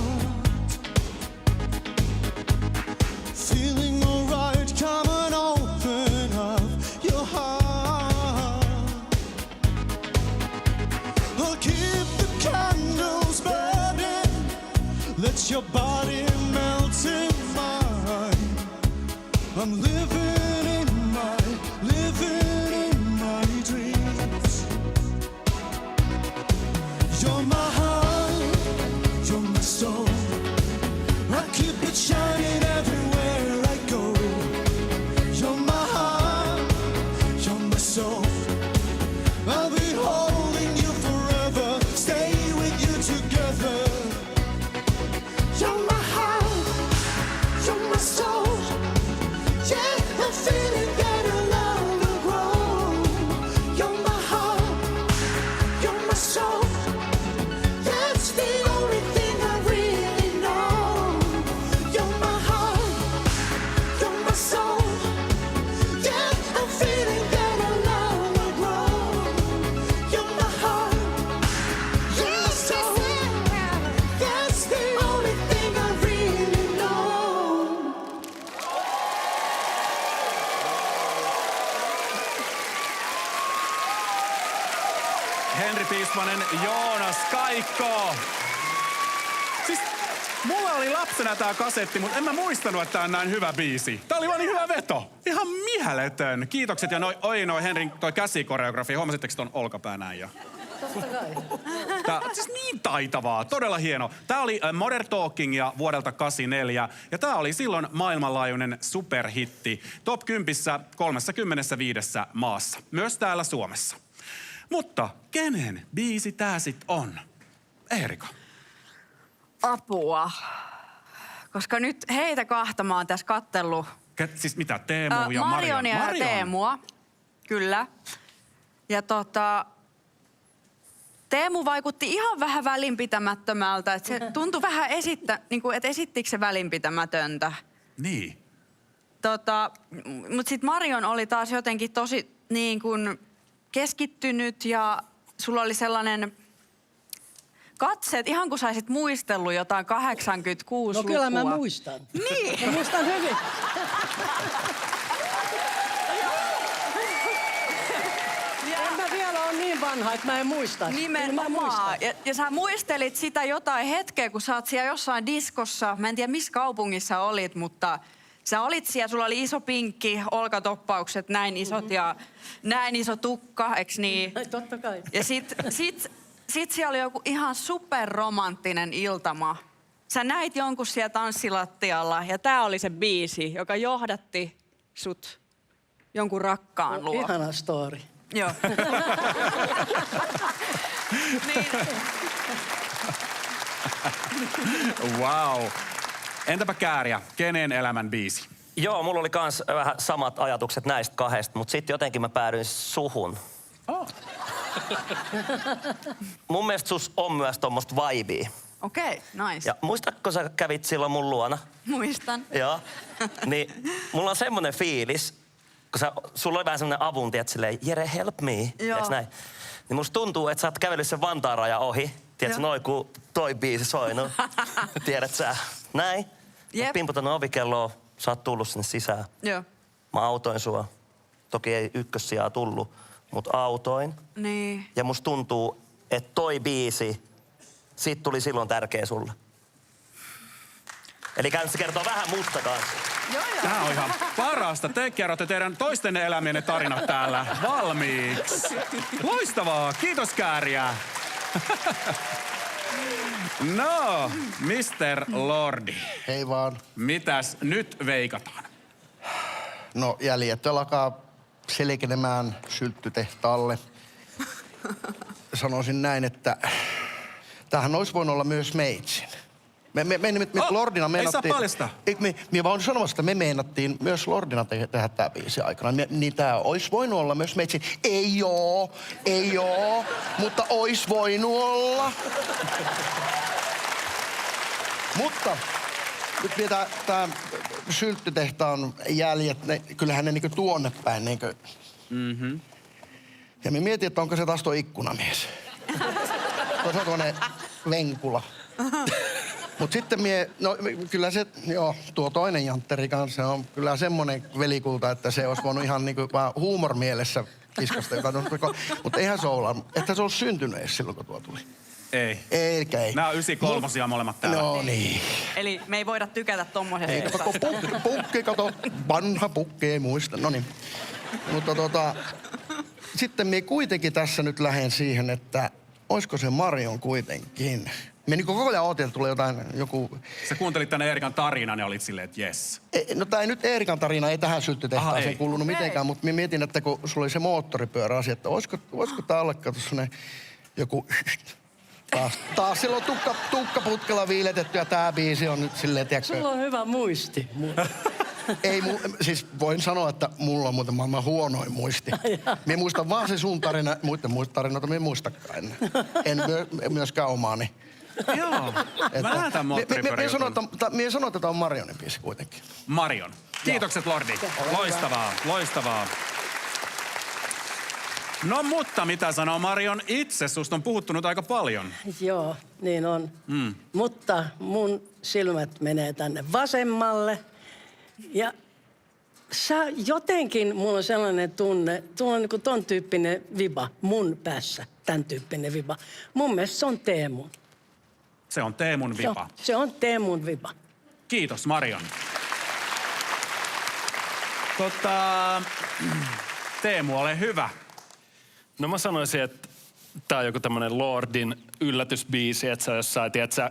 Feeling alright, come and open up your heart. I'll keep the candles burning. Let your body melt in mine. I'm living in my dreams. You're my heart, you're my soul. I keep it shining everywhere I go. You're my heart, you're my soul. I'll be holding you forever, stay with you together. You're my heart, you're my soul. Riismanen, Joonas Kaikko. Siis mulla oli lapsena tää kasetti, mutta en mä muistanut, että tää on näin hyvä biisi. Tää oli vaan niin hyvä veto. Ihan mieletön. Kiitokset ja noi Henrin toi käsikoreografia. Huomasitteko ton olkapää näin jo? Totta kai. Tää siis niin taitavaa, todella hieno. Tää oli Modern Talkingia vuodelta 84 ja tää oli silloin maailmanlaajuinen superhitti. Top 10 35 maassa, myös täällä Suomessa. Mutta kenen biisi tää sit on? Eerika. Apua. Koska nyt heitä kahta mä oon tässä kattellut. Siis mitä, Teemu ja Marion? Marionia ja Teemua, kyllä. Ja Teemu vaikutti ihan vähän välinpitämättömältä. Että se tuntui vähän että esittikö se välinpitämätöntä. Niin. Mutta sitten Marion oli taas jotenkin tosi niin kuin keskittynyt ja sulla oli sellainen katseet, ihan kun saisit muistellut jotain 86 No kyllä lukua. mä muistan. Niin. Mä muistan hyvin. En mä vielä ole niin vanha, että mä en muista. Nimenomaan. Ja sä muistelit sitä jotain hetkeä, kun sä oot siellä jossain diskossa. Mä en tiedä, missä kaupungissa olit, mutta sä olit siellä. Sulla oli iso pinkki, olkatoppaukset näin isot ja näin iso tukka, eks niin? Totta kai. Ja sit siellä oli joku ihan superromanttinen iltama. Sä näit jonkun siellä tanssilattialla ja tää oli se biisi, joka johdatti sut jonkun rakkaan luo. Ihana story. Joo. Niin. Wow. Entäpä Kääriä, kenen elämän biisi? Joo, mulla oli kans vähän samat ajatukset näistä kahdesta, mutta sitten jotenkin mä päädyin suhun. Oh. Mun mielestä sus on myös tommoista vibea. Okei, nice. Ja muistatko sä kävit silloin mun luona? Muistan. Joo. Niin mulla on semmonen fiilis, kun sulla oli vähän semmonen avun, tiedät silleen, Jere, help me. Joo. Näin? Niin musta tuntuu, että sä oot kävellyt sen Vantaan rajan ohi. Tiedätkö, noin kun toi biisi soinut. Tiedät sä? Näin. Jep. Pimputanut ovikelloa, sä oot tullut sinne sisään. Joo. Mä autoin sua. Toki ei ykkössijaa tullut, mutta autoin. Niin. Ja musta tuntuu, että toi biisi, siitä tuli silloin tärkeä sulle. Eli se kertoo vähän musta kanssa. Joo. Tää on ihan parasta. Te kerrotte teidän toistenne elämienne tarinat täällä valmiiksi. Loistavaa. Kiitos Kääriä. No, Mr. Lordi. Hei vaan. Mitäs nyt veikataan? No jäljet alkaa selkenemään sylttytehtaalle. Sanoisin näin, että tämähän olisi voinut olla myös meitsin. Me Lordina ei saa meinattiin... paljastaa. Me vaan sanomassa, että me meinattiin myös Lordina tehdä tää biisi aikana. Niin tää olisi voinut olla myös meitsin. Ei oo, mutta olisi voinut olla. Mutta nyt vielä tää sylttytehtaan jäljet, kyllähän ne niinku tuonne päin niinku... Mhm. Ja me mietin, että onko se taas tuo ikkunamies. Se on tuonne Venkula. Mut sitten kyllä se, tuo toinen jantteri kanssa on kyllä semmonen velikulta, että se olisi voinut ihan niinku vaan huumormielessä kiskasta. Mutta eihän se ole, että se olisi syntynyt edes silloin, kun tuo tuli. Ei. Eikä ei. Nämä on 93 molemmat täällä. No niin. Eli me ei voida tykätä tommosesta. Ei, kato, vanha pukki, ei muista. No niin. Mutta sitten me kuitenkin tässä nyt lähden siihen, että olisiko se Marion kuitenkin. Me niin koko ajan ootin, että tulee joku... Sä kuuntelit tänne Eerikan tarinan ja olit silleen, että jes. No tää ei nyt Eerikan tarina, ei tähän sylttytehtaaseen ei. kuulunut mitenkään, mutta mä mietin, että kun sulla oli se moottoripyörä-asia, että voisiko tää olla, kato joku... Taas silloin tukkaputkella viiletetty ja tää biisi on nyt silleen, tiedätkö... Sulla on hyvä muisti. Ei, siis voin sanoa, että mulla on muuten maailman huonoin muisti. Mie muistan vaan se sun tarina, muiden muista tarinoita mie muistakaan. En myöskään omaani. Joo, mä näen tämän moottoripyöräjutun. Mie sanon, että tää on Marionin biisi kuitenkin. Marion. Kiitokset, Lordi. Loistavaa, loistavaa. No mutta mitä sanoo Marion itse? Susta on puhuttunut aika paljon. Joo, niin on. Mutta mun silmät menee tänne vasemmalle. Ja jotenkin mulla on sellainen tunne, tuolla on niin ton tyyppinen viba mun päässä, tämän tyyppinen viba. Mun mielestä se on Teemu. Se on Teemun vipa. Se on Teemun viba. Kiitos, Marion. Teemu, ole hyvä. No mä sanoisin, että tää on joku tämmönen Lordin yllätysbiisi, että se on jossain, tiedätkö,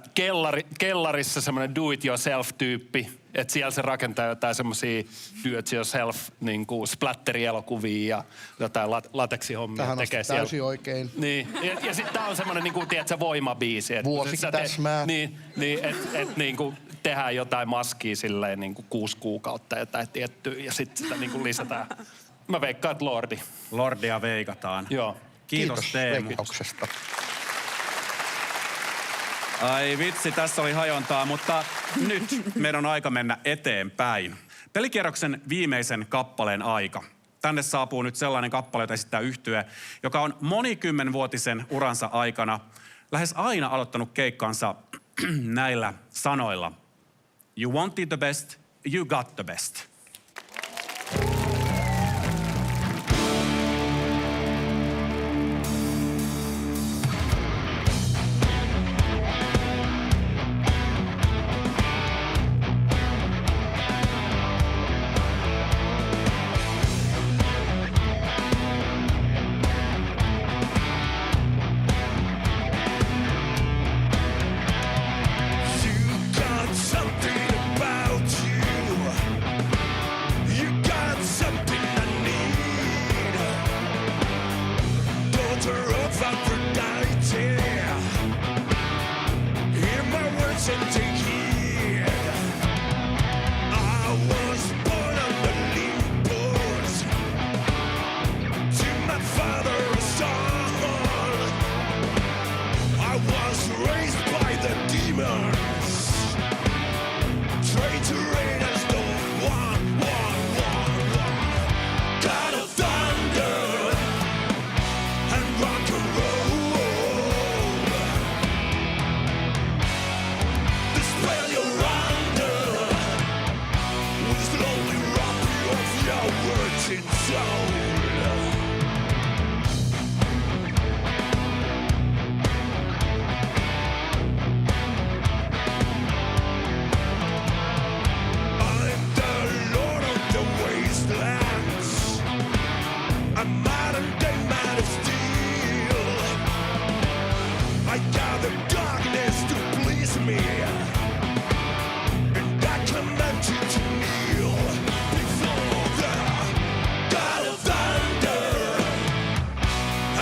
kellarissa semmonen do-it-yourself-tyyppi. Että siellä se rakentaa jotain semmosia do-it-yourself niinku splatteri-elokuvia ja jotain lateksihommia. Tähän on tekee täysin siellä. Oikein. Niin, ja sitten tää on semmonen niinku, tiedätkö, voimabiisi. Vuosi täsmää. Niin, että niinku tehdään jotain maskia silleen niinku 6 kuukautta jotain tiettyä ja sitten sitä niinku lisätään. Mä veikkaan, että Lordi. Lordia veikataan. Joo. Kiitos Teemu. veikkauksesta. Ai vitsi, tässä oli hajontaa, mutta nyt meidän on aika mennä eteenpäin. Pelikierroksen viimeisen kappaleen aika. Tänne saapuu nyt sellainen kappale, jota esittää yhtye, joka on monikymmenvuotisen uransa aikana lähes aina aloittanut keikkansa näillä sanoilla. You wanted the best, you got the best. You got something about you. You got something I need. Daughter of Aphrodite. Hear my words and take heed. I was born on Olympus. To my father a son. I was raised by the demons. Traitorous the one. God of thunder and rock and roll. The spell you're under will slowly rob you of your virgin soul. I'm the Lord of the Wastelands, a modern-day man of steel. I gather darkness to please me, and I command you to kneel before the God of thunder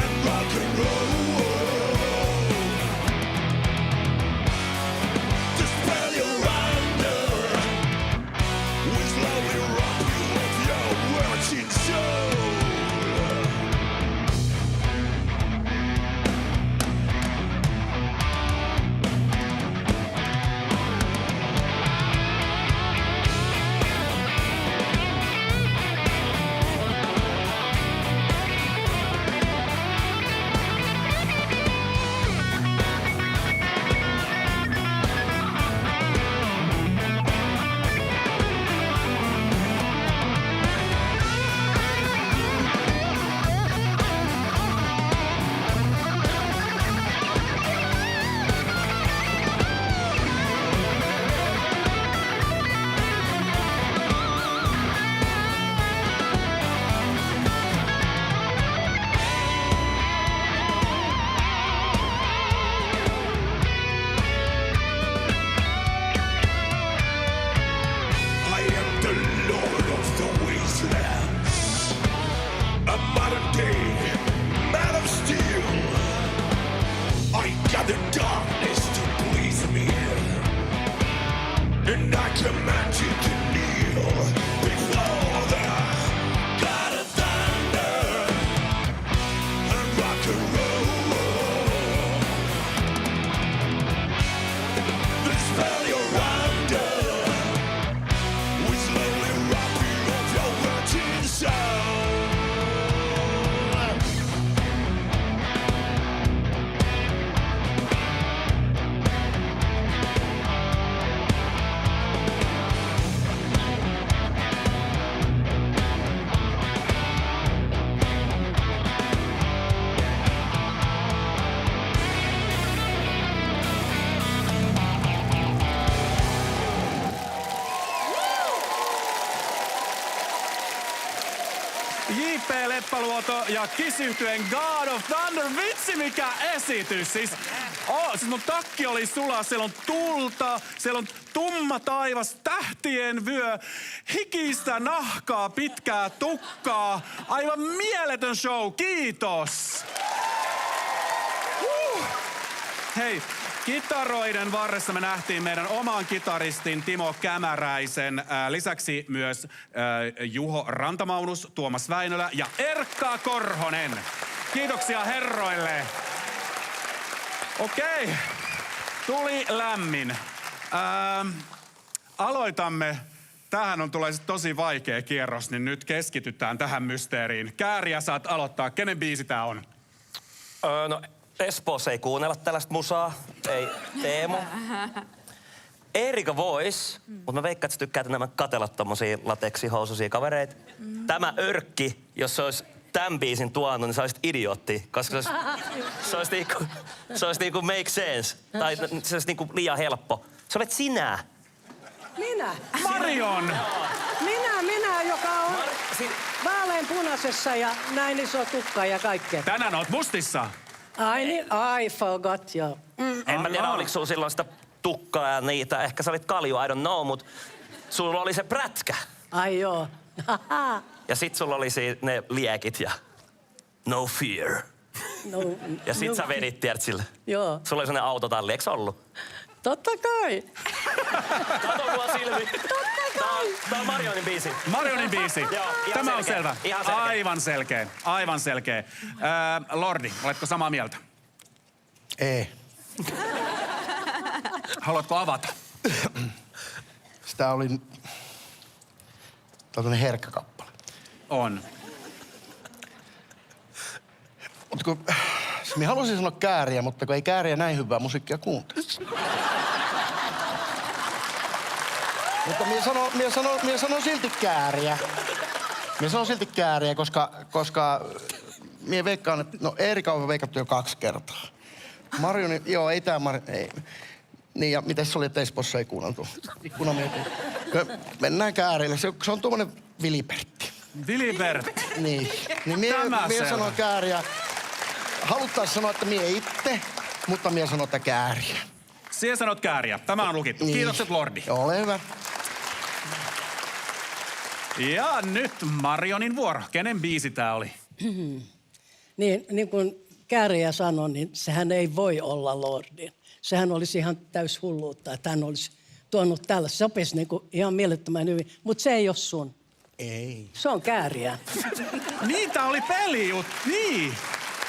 and rock and roll. The spell you're under will slowly rob you of your virgin soul. J.P. Leppäluoto ja Kiss-yhtyeen God of Thunder. Vitsi mikä esitys! Siis mun takki oli sulaa, siellä on tulta, siellä on tumma taivas, tähtien vyö, hikistä nahkaa, pitkää tukkaa. Aivan mieletön show, kiitos! Hei, kitaroiden varressa me nähtiin meidän oman kitaristin Timo Kämäräisen, lisäksi myös Juho Rantamaunus, Tuomas Väinölä ja Erkka Korhonen. Kiitoksia herroille. Okei, tuli lämmin. Aloitamme. Tämähän on tulee tosi vaikea kierros, niin nyt keskitytään tähän mysteeriin. Kääriä saat aloittaa. Kenen biisi tää on? No, Espoossa ei kuunnella tällaista musaa. Ei Teemu. Erika vois, mutta mä veikkaan, että sä tykkäät enemmän katella tommosia lateksihousuisia kavereita. Tämä Örkki, jos se olisi tämän biisin tuonut, niin sä olisit idiootti, koska se olisi niinku make sense. Tai se olisi niinku liian helppo. Se olet sinä. Minä? Marion! Minä, joka on vaaleanpunaisessa ja näin iso tukka ja kaikkea. Tänään oot mustissa. Ai niin, I forgot, joo. En mä tiedä, oliko sulla silloin sitä tukkaa ja niitä. Ehkä sä olit kalju, I don't know, mut sulla oli se prätkä. Ai joo. Ja sit sulla oli ne liekit ja no fear. No, Ja sit sä vedit, tiedät sille. Joo. Sulla oli sellainen autotalli, eikö ollut? Totta kai. Kato mua silmiin. Tää on Marionin biisi. Marionin biisi. Joo, ihan Tämä on selkeä. selvä. Ihan selkeä. Aivan selkeä. Lordi, oletko samaa mieltä? Ei. Haluatko avata? Sitä oli tällainen herkkä kappale. On. Mutta kun, minä haluaisin sanoa Kääriä, mutta kun ei Kääriä näin hyvää musiikkia kuuntele. Mutta minä sanon silti Kääriä. Minä sanon silti Kääriä, koska minä veikkaan, että no Eerika on veikattu jo 2 kertaa. Marioni, joo, ei tää ei. Niin, ja mites se oli, että Espoossa ei kuunneltu? Mennään Käärille. Se on tuommoinen Vilipertti. Vilibertti. Niin minä sanon Kääriä. Haluttais sanoa, että mie itse, mutta mie sanon, että Kääriä. Siihen sanot Kääriä. Tämä on lukittu. Niin. Kiitokset, Lordi. Ole hyvä. Ja nyt Marionin vuoro. Kenen biisi tää oli? Niin kuin Kääriä sanoi, niin sehän ei voi olla Lordin. Sehän olisi ihan täys hulluutta, että hän olisi tuonut tällä. Se sopisi niin kuin ihan mielettömän hyvin, mutta se ei ole sun. Ei. Se on Kääriä. Niin, tää oli pelijut. Niin.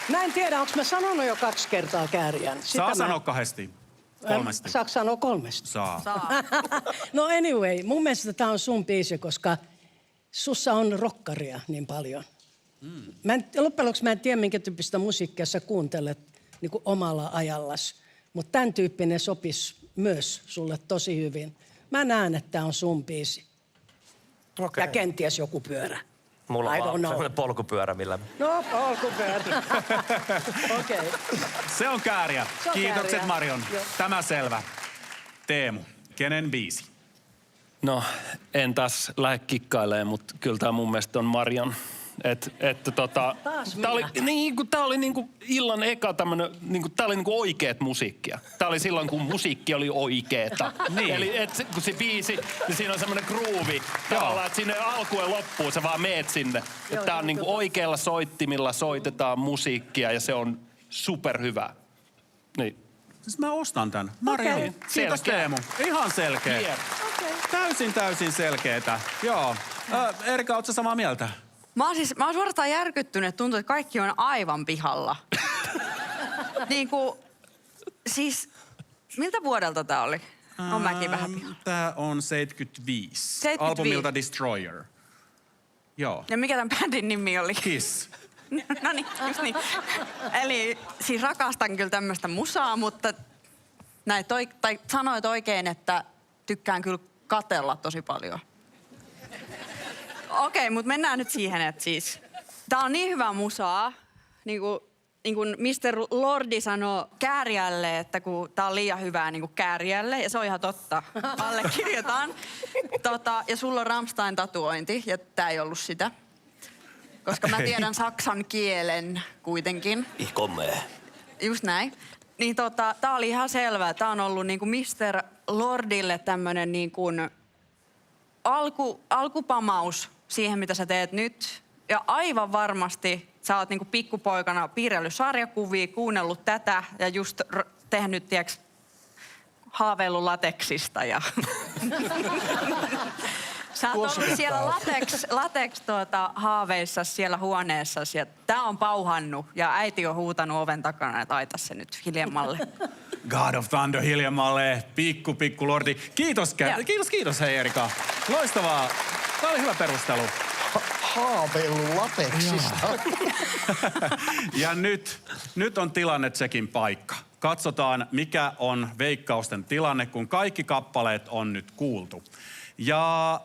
Mä en tiedä, onko mä sanonut jo 2 kertaa Kääriän. Saa sanoa 2. 3. Saanko sanoa 3? Saa. No anyway, mun mielestä tää on sun biisi, koska sussa on rokkaria niin paljon. Loppujen lopuksi mä en tiedä, minkä tyyppistä musiikkia sä kuuntelet niin kuin omalla ajallas. Mutta tämän tyyppinen sopisi myös sulle tosi hyvin. Mä näen, että tää on sun biisi. Okei. Ja kenties joku pyörä. Mulla I on don't vaan know. sellainen polkupyörä, millä... No, polkupyörä. Okei. Se on Kääriä. Se on Kiitokset, Kääriä. Marion. Joo. Tämä selvä. Teemu, kenen biisi? No, en taas lähde kikkailemaan, mutta kyllä tämä mun mielestä on Marion. Taas tää oli, minä. niin, kun tää oli niinku illan eka tämmönen, niinku, tää oli niinku oikeet musiikkia. Tää oli silloin, kun musiikki oli oikeeta. Niin. Eli kun se biisi, niin siinä on semmonen groovi. Tavallaan, että sinne alkuun ja loppuun sä vaan meet sinne. Että tää on niinku oikealla soittimilla soitetaan musiikkia ja se on superhyvä. Niin. Siis mä ostan tän. Marion. Okei. Kiitos, Selkeä. Teemu. Ihan selkeä. Yeah. Täysin selkeetä. Joo. Erika, ootko sä samaa mieltä? Mä oon suorastaan järkyttynyt, tuntuu, että kaikki on aivan pihalla. Siis, miltä vuodelta tää oli? On mäkin vähän pihalla. Tää on 75. 75. Albumilta Destroyer. Joo. Ja mikä tämän bändin nimi oli? Kiss. No niin, just niin. Eli siis rakastan kyllä tämmöistä musaa, mutta sanoit oikein, että tykkään kyllä katella tosi paljon. Okei, mutta mennään nyt siihen, että siis... Tää on niin hyvä musaa, niin kuin Mr. Lordi sanoi Kääriälle, että kun tää on liian hyvää niin kuin Kääriälle, ja se on ihan totta. Allekirjoitan. Ja sulla on Rammstein-tatuointi, ja tää ei ollut sitä. koska mä tiedän saksan kielen kuitenkin. Ich komme. Just näin. Niin tää oli ihan selvää. Tää on ollut niinku Mr. Lordille tämmönen niinku alkupamaus siihen, mitä sä teet nyt. Ja aivan varmasti sä oot niinku pikkupoikana piirrellyt sarjakuvia, kuunnellut tätä ja just tehnyt, tiiäks, haaveillut lateksista ja... Sä oot ollut siellä lateks haaveissa siellä huoneessasi ja tää on pauhannut ja äiti on huutanut oven takana, että aita se nyt hiljemmalle. God of Thunder hiljemmalle, pikku lordi. Kiitos hei Erika. Loistavaa. Tämä oli hyvä perustelu. Haaveillut lateksista. Ja nyt on tilannetsekin paikka. Katsotaan, mikä on veikkausten tilanne, kun kaikki kappaleet on nyt kuultu. Ja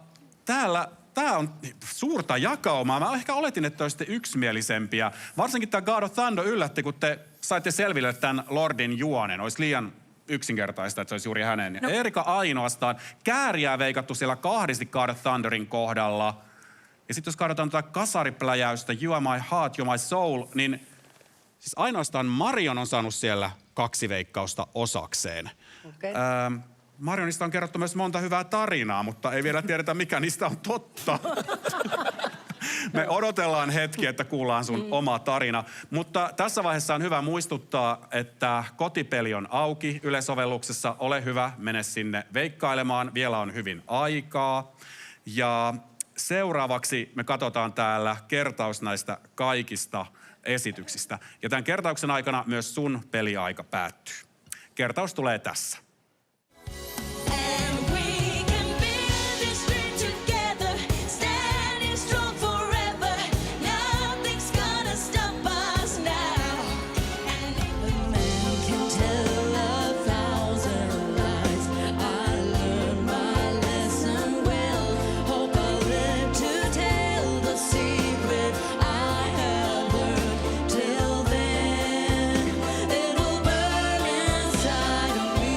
tää on suurta jakaumaa. Mä ehkä oletin, että olisitte yksimielisempiä. Varsinkin tämä God of Thunder yllätti, kun te saitte selville tämän Lordin juonen. Olisi liian yksinkertaista, että se olisi juuri hänen. No. Erika ainoastaan. Kääriää veikattu siellä kahdesti God of Thunderin kohdalla. Ja sitten jos katsotaan tätä kasaripläjäystä, You are my heart, you are my soul, niin siis ainoastaan Marion on saanut siellä 2 veikkausta osakseen. Okay. Marionista on kerrottu myös monta hyvää tarinaa, mutta ei vielä tiedetä, mikä niistä on totta. Me odotellaan hetki, että kuullaan sun oma tarina. Mutta tässä vaiheessa on hyvä muistuttaa, että kotipeli on auki Yle-sovelluksessa. Ole hyvä, mene sinne veikkailemaan. Vielä on hyvin aikaa. Ja seuraavaksi me katsotaan täällä kertaus näistä kaikista esityksistä. Ja tämän kertauksen aikana myös sun peliaika päättyy. Kertaus tulee tässä. And we can build this dream together, standing strong forever. Nothing's gonna stop us now. And if a man can tell 1,000 lies, I learned my lesson well. Hope I live to tell the secret I have learned. Till then, it'll burn inside of me.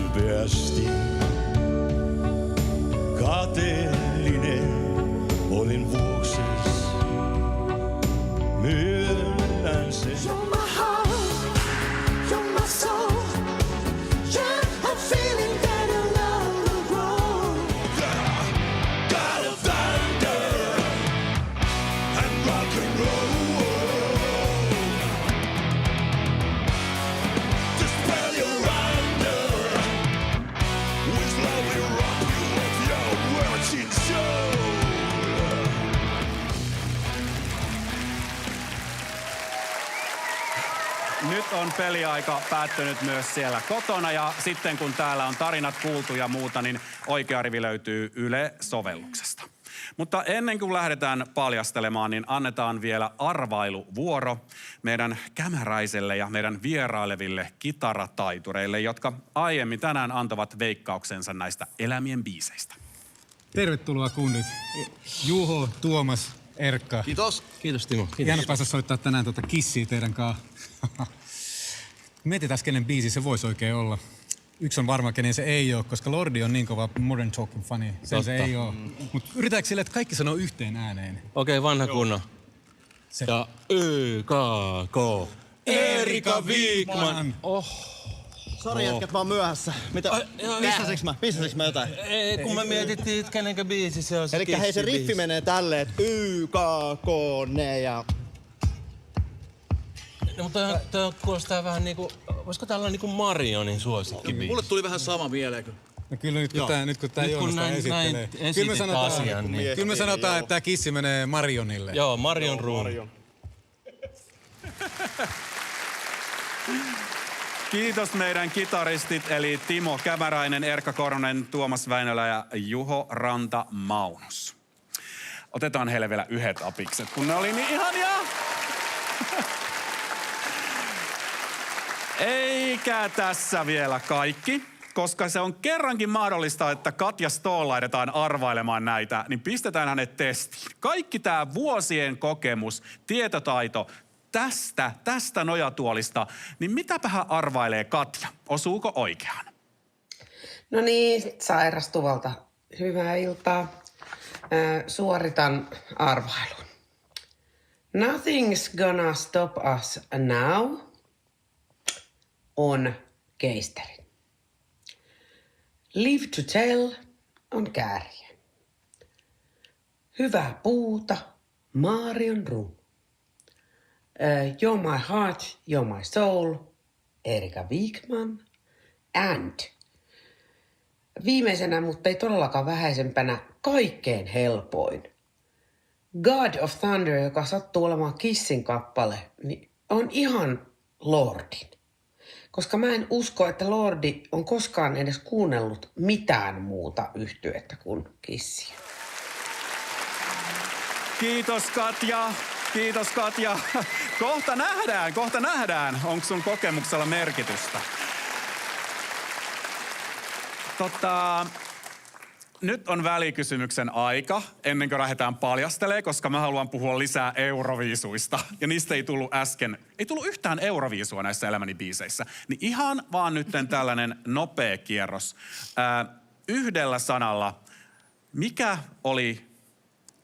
Ylpeästi kateellinen olin vuokses. Myönnän sen. You're my heart, you're my soul. Yeah, I'm feeling that your love will grow. God of thunder and rock and roll. The spell you're under, we slowly rob you of your virgin soul. Nyt on peliaika päättynyt myös siellä kotona ja sitten kun täällä on tarinat kuultu ja muuta, niin oikea rivi löytyy Yle-sovelluksesta. Mutta ennen kuin lähdetään paljastelemaan, niin annetaan vielä arvailuvuoro meidän kämäräiselle ja meidän vieraileville kitarataitureille, jotka aiemmin tänään antavat veikkauksensa näistä elämien biiseistä. Tervetuloa kundit. Juho, Tuomas, Erkka. Kiitos. Kiitos Timo. Hieno päästä soittaa tänään Kissiä teidän kanssa. Mietitään, kenen biisi se voisi oikein olla. Yksi on varma, kenen se ei ole, koska Lordi on niin kova Modern Talking fani. Se ei ole. Mutta yritetäänkö sille, että kaikki sanoo yhteen ääneen? Okei, vanha kunno. Se. Ja YKK. Erika Wikman. Sori jätkät, mä oon myöhässä. Mitä? Missäsiks mä jotain? Ei, kun me mietittiin, että kenenkä biisi se on. Elikkä hei, se riffi menee tälleen, että YKK, ne ja... No, mutta toi kuulostaa vähän niinku, voisiko tää olla niinku Marionin suosikkibiisi? Mulle tuli vähän sama mieleen. No kyllä nyt kun tää Joonas tää esittelee. Kyllä me sanotaan, että tää Kissi menee Marionille. Joo, Marion Room. Kiitos meidän kitaristit, eli Timo Kämäräinen, Erkka Koronen, Tuomas Väinölä ja Juho Ranta-Maunus. Otetaan heille vielä yhdet apikset, kun ne oli niin ihania. Eikä tässä vielä kaikki. Koska se on kerrankin mahdollista, että Katja Stoll laitetaan arvailemaan näitä, niin pistetään hänet testiin. Kaikki tämä vuosien kokemus, tietotaito tästä nojatuolista, niin mitäpähän arvailee Katja? Osuuko oikeaan? No niin, sairastuvalta. Hyvää iltaa. Suoritan arvailun. Nothing's gonna stop us now on keisteri. Live to tell on kääriä. Hyvää puuta, Marion Rum. You're my heart, you're my soul, Erika Wigman. And viimeisenä, mutta ei todellakaan vähäisempänä, kaikkein helpoin. God of Thunder, joka sattuu olemaan Kissin kappale, niin on ihan Lordin. Koska mä en usko, että Lordi on koskaan edes kuunnellut mitään muuta yhtyettä kuin Kissiä. Kiitos Katja. Kiitos Katja. Kohta nähdään, onko sun kokemuksella merkitystä. Nyt on välikysymyksen aika, ennen kuin lähdetään paljastelemaan, koska mä haluan puhua lisää Euroviisuista. Ja niistä ei tullut yhtään Euroviisua näissä elämäni biiseissä. Niin ihan vaan nyt tällainen nopea kierros. Yhdellä sanalla, mikä oli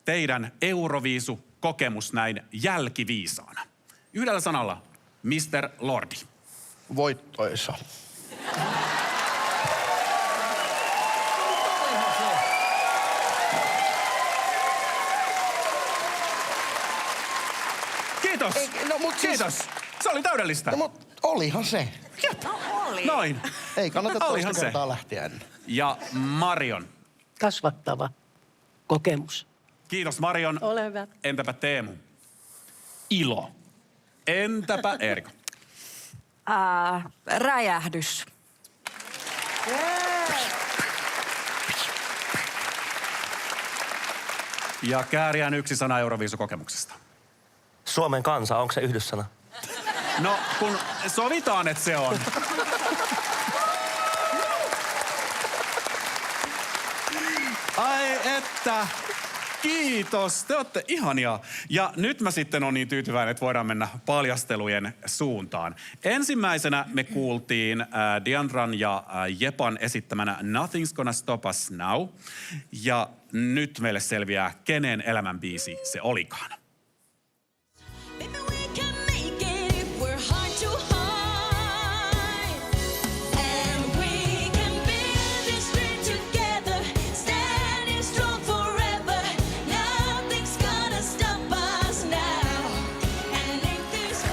teidän Euroviisu-kokemus näin jälkiviisaana? Yhdellä sanalla, Mr. Lordi. Voittoisa. Kiitos. Kiitos. Se oli täydellistä. No, mutta olihan se. Oli. Noin. Ei kannata Olihan toista se. kertaa lähteä ennen. Ja Marion. Kasvattava kokemus. Kiitos Marion. Ole hyvä. Entäpä Teemu? Ilo. Entäpä Erika? Räjähdys. Ja Kääriän yksi sana Euroviisukokemuksesta. Suomen kansa, onko se yhdyssana? No, kun sovitaan, että se on. Ai että, kiitos, te olette ihania. Ja nyt mä sitten on niin tyytyväinen, että voidaan mennä paljastelujen suuntaan. Ensimmäisenä me kuultiin Diandran ja Jepan esittämänä Nothing's Gonna Stop Us Now. Ja nyt meille selviää, kenen elämän biisi se olikaan. Maybe we can make it if we're hard to hide. And we can build this dream together, standing strong forever. Nothing's gonna stop us now. And if this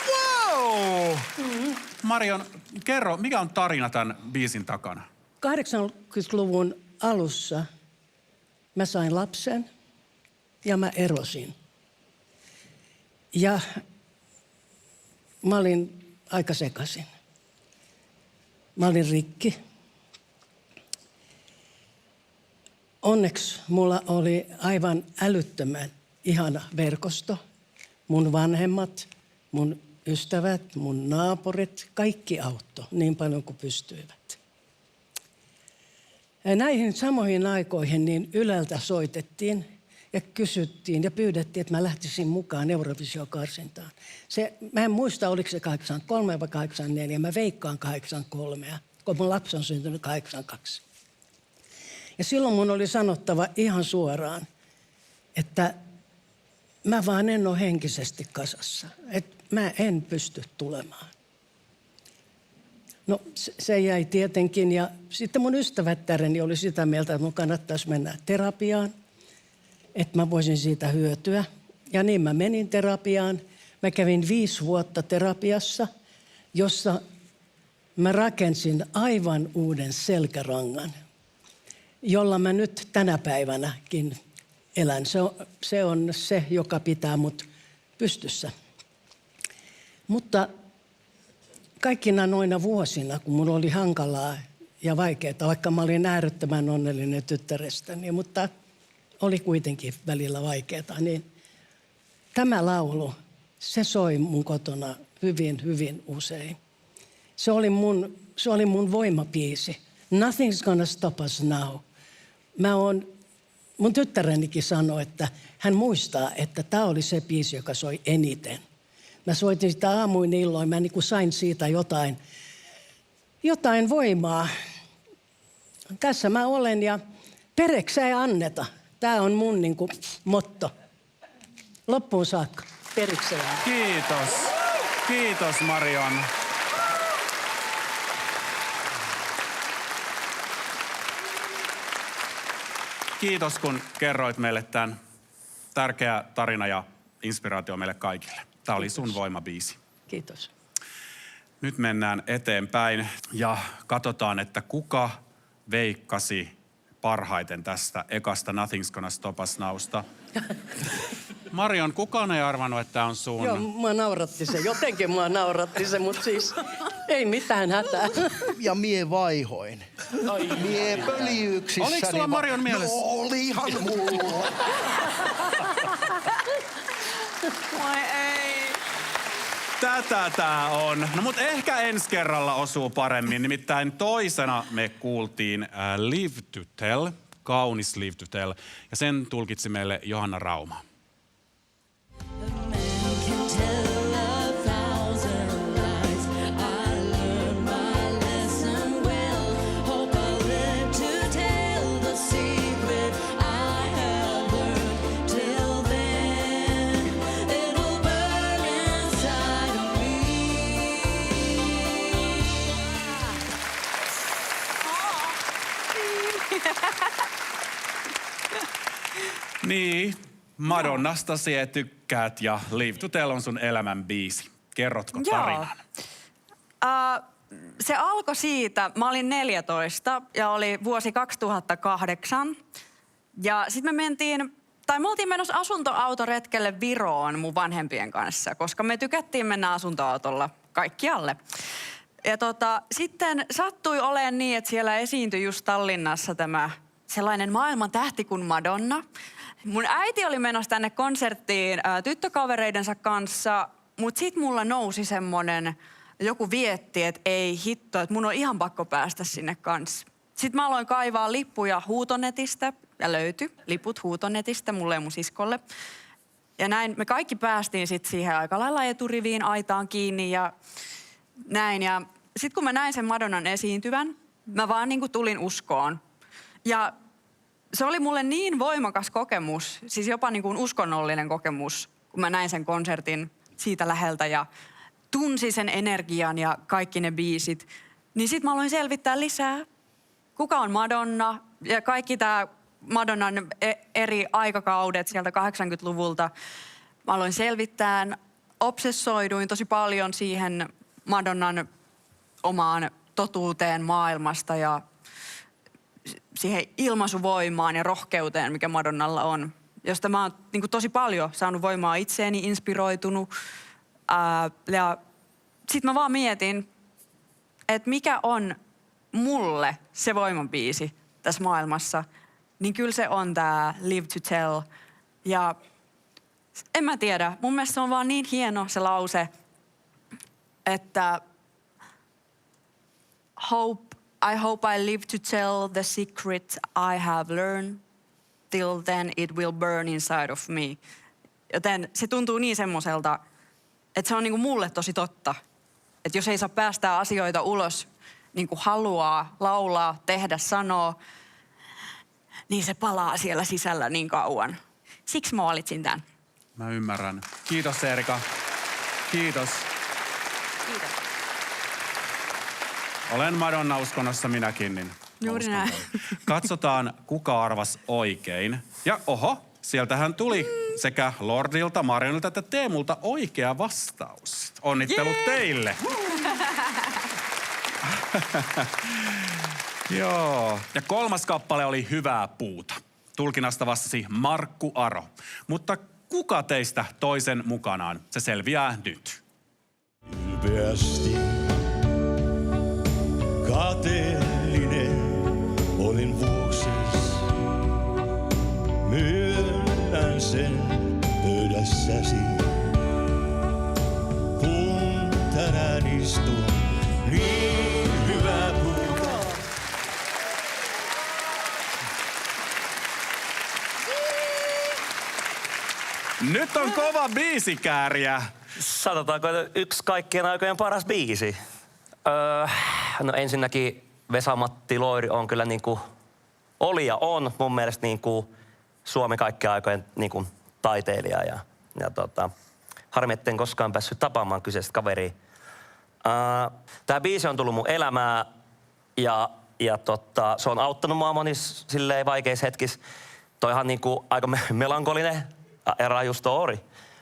Wow! Marion, kerro, mikä on tarina tämän biisin takana? 80-luvun alussa mä sain lapsen ja mä erosin. Ja mä olin aika sekaisin. Mä olin rikki. Onneksi mulla oli aivan älyttömän ihana verkosto. Mun vanhemmat, mun ystävät, mun naapurit, kaikki auttoi niin paljon kuin pystyivät. Ja näihin samoihin aikoihin niin Yleltä soitettiin ja kysyttiin ja pyydettiin, että mä lähtisin mukaan Eurovision-karsintaan. Mä en muista, oliko se 83 vai 84, mä veikkaan 83, kun mun lapsi on syntynyt 82. Ja silloin mun oli sanottava ihan suoraan, että mä vaan en ole henkisesti kasassa. Että mä en pysty tulemaan. No se jäi tietenkin ja sitten mun ystävättäreni oli sitä mieltä, että mun kannattaisi mennä terapiaan, että mä voisin siitä hyötyä. Ja niin mä menin terapiaan. Mä kävin 5 vuotta terapiassa, jossa mä rakensin aivan uuden selkärangan, jolla mä nyt tänä päivänäkin elän. Se on se, joka pitää mut pystyssä. Mutta kaikkina noina vuosina, kun mulla oli hankalaa ja vaikeaa, vaikka mä olin äärettömän onnellinen tyttärestäni, mutta oli kuitenkin välillä vaikeaa, niin tämä laulu, se soi mun kotona hyvin, hyvin usein. Se oli mun voimapiisi. Nothing's gonna stop us now. Mun tyttärenikin sanoi, että hän muistaa, että tämä oli se biisi, joka soi eniten. Mä soitin sitä aamuin illoin, mä niin kuin sain siitä jotain jotain voimaa. Tässä mä olen ja pereksä ei anneta. Tää on mun niinku motto. Loppuun saakka. Periksi ei anneta. Kiitos. Kiitos Marion. Kiitos kun kerroit meille tämän tärkeä tarina ja inspiraatio meille kaikille. Tämä oli sun voimabiisi. Kiitos. Nyt mennään eteenpäin ja katsotaan, että kuka veikkasi parhaiten tästä ekasta Nothing's Gonna Stop Us Nowsta. Marion, kukaan ei arvannut, että tämä on sun. Joo, mua nauratti se. Jotenkin mua nauratti se, mutta siis ei mitään hätää. Ja mie vaihoin. Mie pöljyyksissäni. Oliko sulla Marion mielessä? No, olihan mulla. Voi ei. Tätä tää on. No mut ehkä ensi kerralla osuu paremmin. Nimittäin toisena me kuultiin Live to Tell, kaunis Live to Tell. Ja sen tulkitsi meille Johanna Rauma. Niin, Madonnasta sinä tykkäät ja Live to Tell on sun elämän biisi. Kerrotko tarinan? Se alkoi siitä, mä olin 14 ja oli vuosi 2008. Ja sitten me oltiin menossa asuntoautoretkelle Viroon mun vanhempien kanssa, koska me tykättiin mennä asuntoautolla kaikkialle. Ja sitten sattui olemaan niin, että siellä esiintyi just Tallinnassa tämä sellainen maailman tähti kuin Madonna. Mun äiti oli menossa tänne konserttiin tyttökavereidensa kanssa, mutta sit mulla nousi semmonen joku vietti, että ei hitto, että mun on ihan pakko päästä sinne kanssa. Sitten mä aloin kaivaa lippuja Huutonetistä ja löytyi liput Huutonetistä mulle ja mun siskolle. Ja näin me kaikki päästiin sitten siihen aika lailla eturiviin aitaan kiinni ja näin. Ja sitten kun mä näin sen Madonnan esiintyvän, mä vaan niinku tulin uskoon. Ja se oli mulle niin voimakas kokemus, siis jopa niin kuin uskonnollinen kokemus, kun mä näin sen konsertin siitä läheltä ja tunsin sen energian ja kaikki ne biisit. Niin sit mä aloin selvittää lisää, kuka on Madonna ja kaikki tää Madonnan eri aikakaudet sieltä 80-luvulta. Mä aloin selvittää, obsessoiduin tosi paljon siihen Madonnan omaan totuuteen maailmasta ja siihen ilmaisuvoimaan ja rohkeuteen, mikä Madonnalla on, josta mä oon niin tosi paljon saanut voimaa itseeni, inspiroitunut. Ja sit mä vaan mietin, että mikä on mulle se voimabiisi tässä maailmassa, niin kyllä se on tää Live to Tell. Ja en mä tiedä, mun mielestä se on vaan niin hieno se lause, että I hope I live to tell the secret I have learned. Till then it will burn inside of me. Joten se tuntuu niin semmoiselta, että se on niinku mulle tosi totta. Että jos ei saa päästää asioita ulos niin kuin haluaa, laulaa, tehdä, sanoa, niin se palaa siellä sisällä niin kauan. Siksi mä valitsin tämän. Mä ymmärrän. Kiitos Erika. Kiitos. Kiitos. Olen Madonna-uskonnossa minäkin, niin juuri näin. Katsotaan, kuka arvas oikein. Ja oho, sieltähän tuli sekä Lordilta, Marionilta että Teemulta oikea vastaus. Onnittelut teille. Joo. Ja kolmas kappale oli Hyvää puuta. Tulkinnasta vastasi Markku Aro. Mutta kuka teistä toisen mukanaan? Se selviää nyt. Ylpeästi kateellinen olin vuokses. Myönnän sen pöydässäsi. Kun tänään istun, niin hyvä puuta. Nyt on kova biisikääriä. Sanotaanko, että yksi kaikkien aikojen paras biisi. No ensinnäkin Vesa-Matti Loiri on kyllä niinku, oli ja on mun mielestä niinku Suomen kaikkien aikojen niinku taiteilija. Ja harmi, etten koskaan päässyt tapaamaan kyseistä kaveria. Tää biisi on tullut mun elämään ja se on auttanut mua monissa silleen vaikeissa hetkissä. Toihan niinku aika melankolinen ja raju story.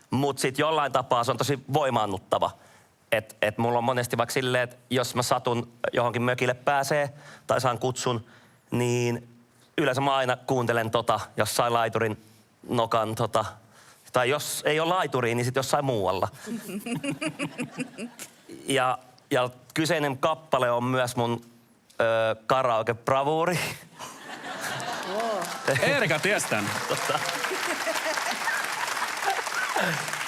Mut sit jollain tapaa se on tosi voimaannuttava. Et mulla on monesti vaikka silleen, että jos mä satun johonkin mökille pääsee tai saan kutsun, niin yleensä mä aina kuuntelen jossain laiturin nokan tai jos ei ole laituriin, niin sit jossain muualla. Ja kyseinen kappale on myös mun karaoke-bravuuri. Eerika ties tän.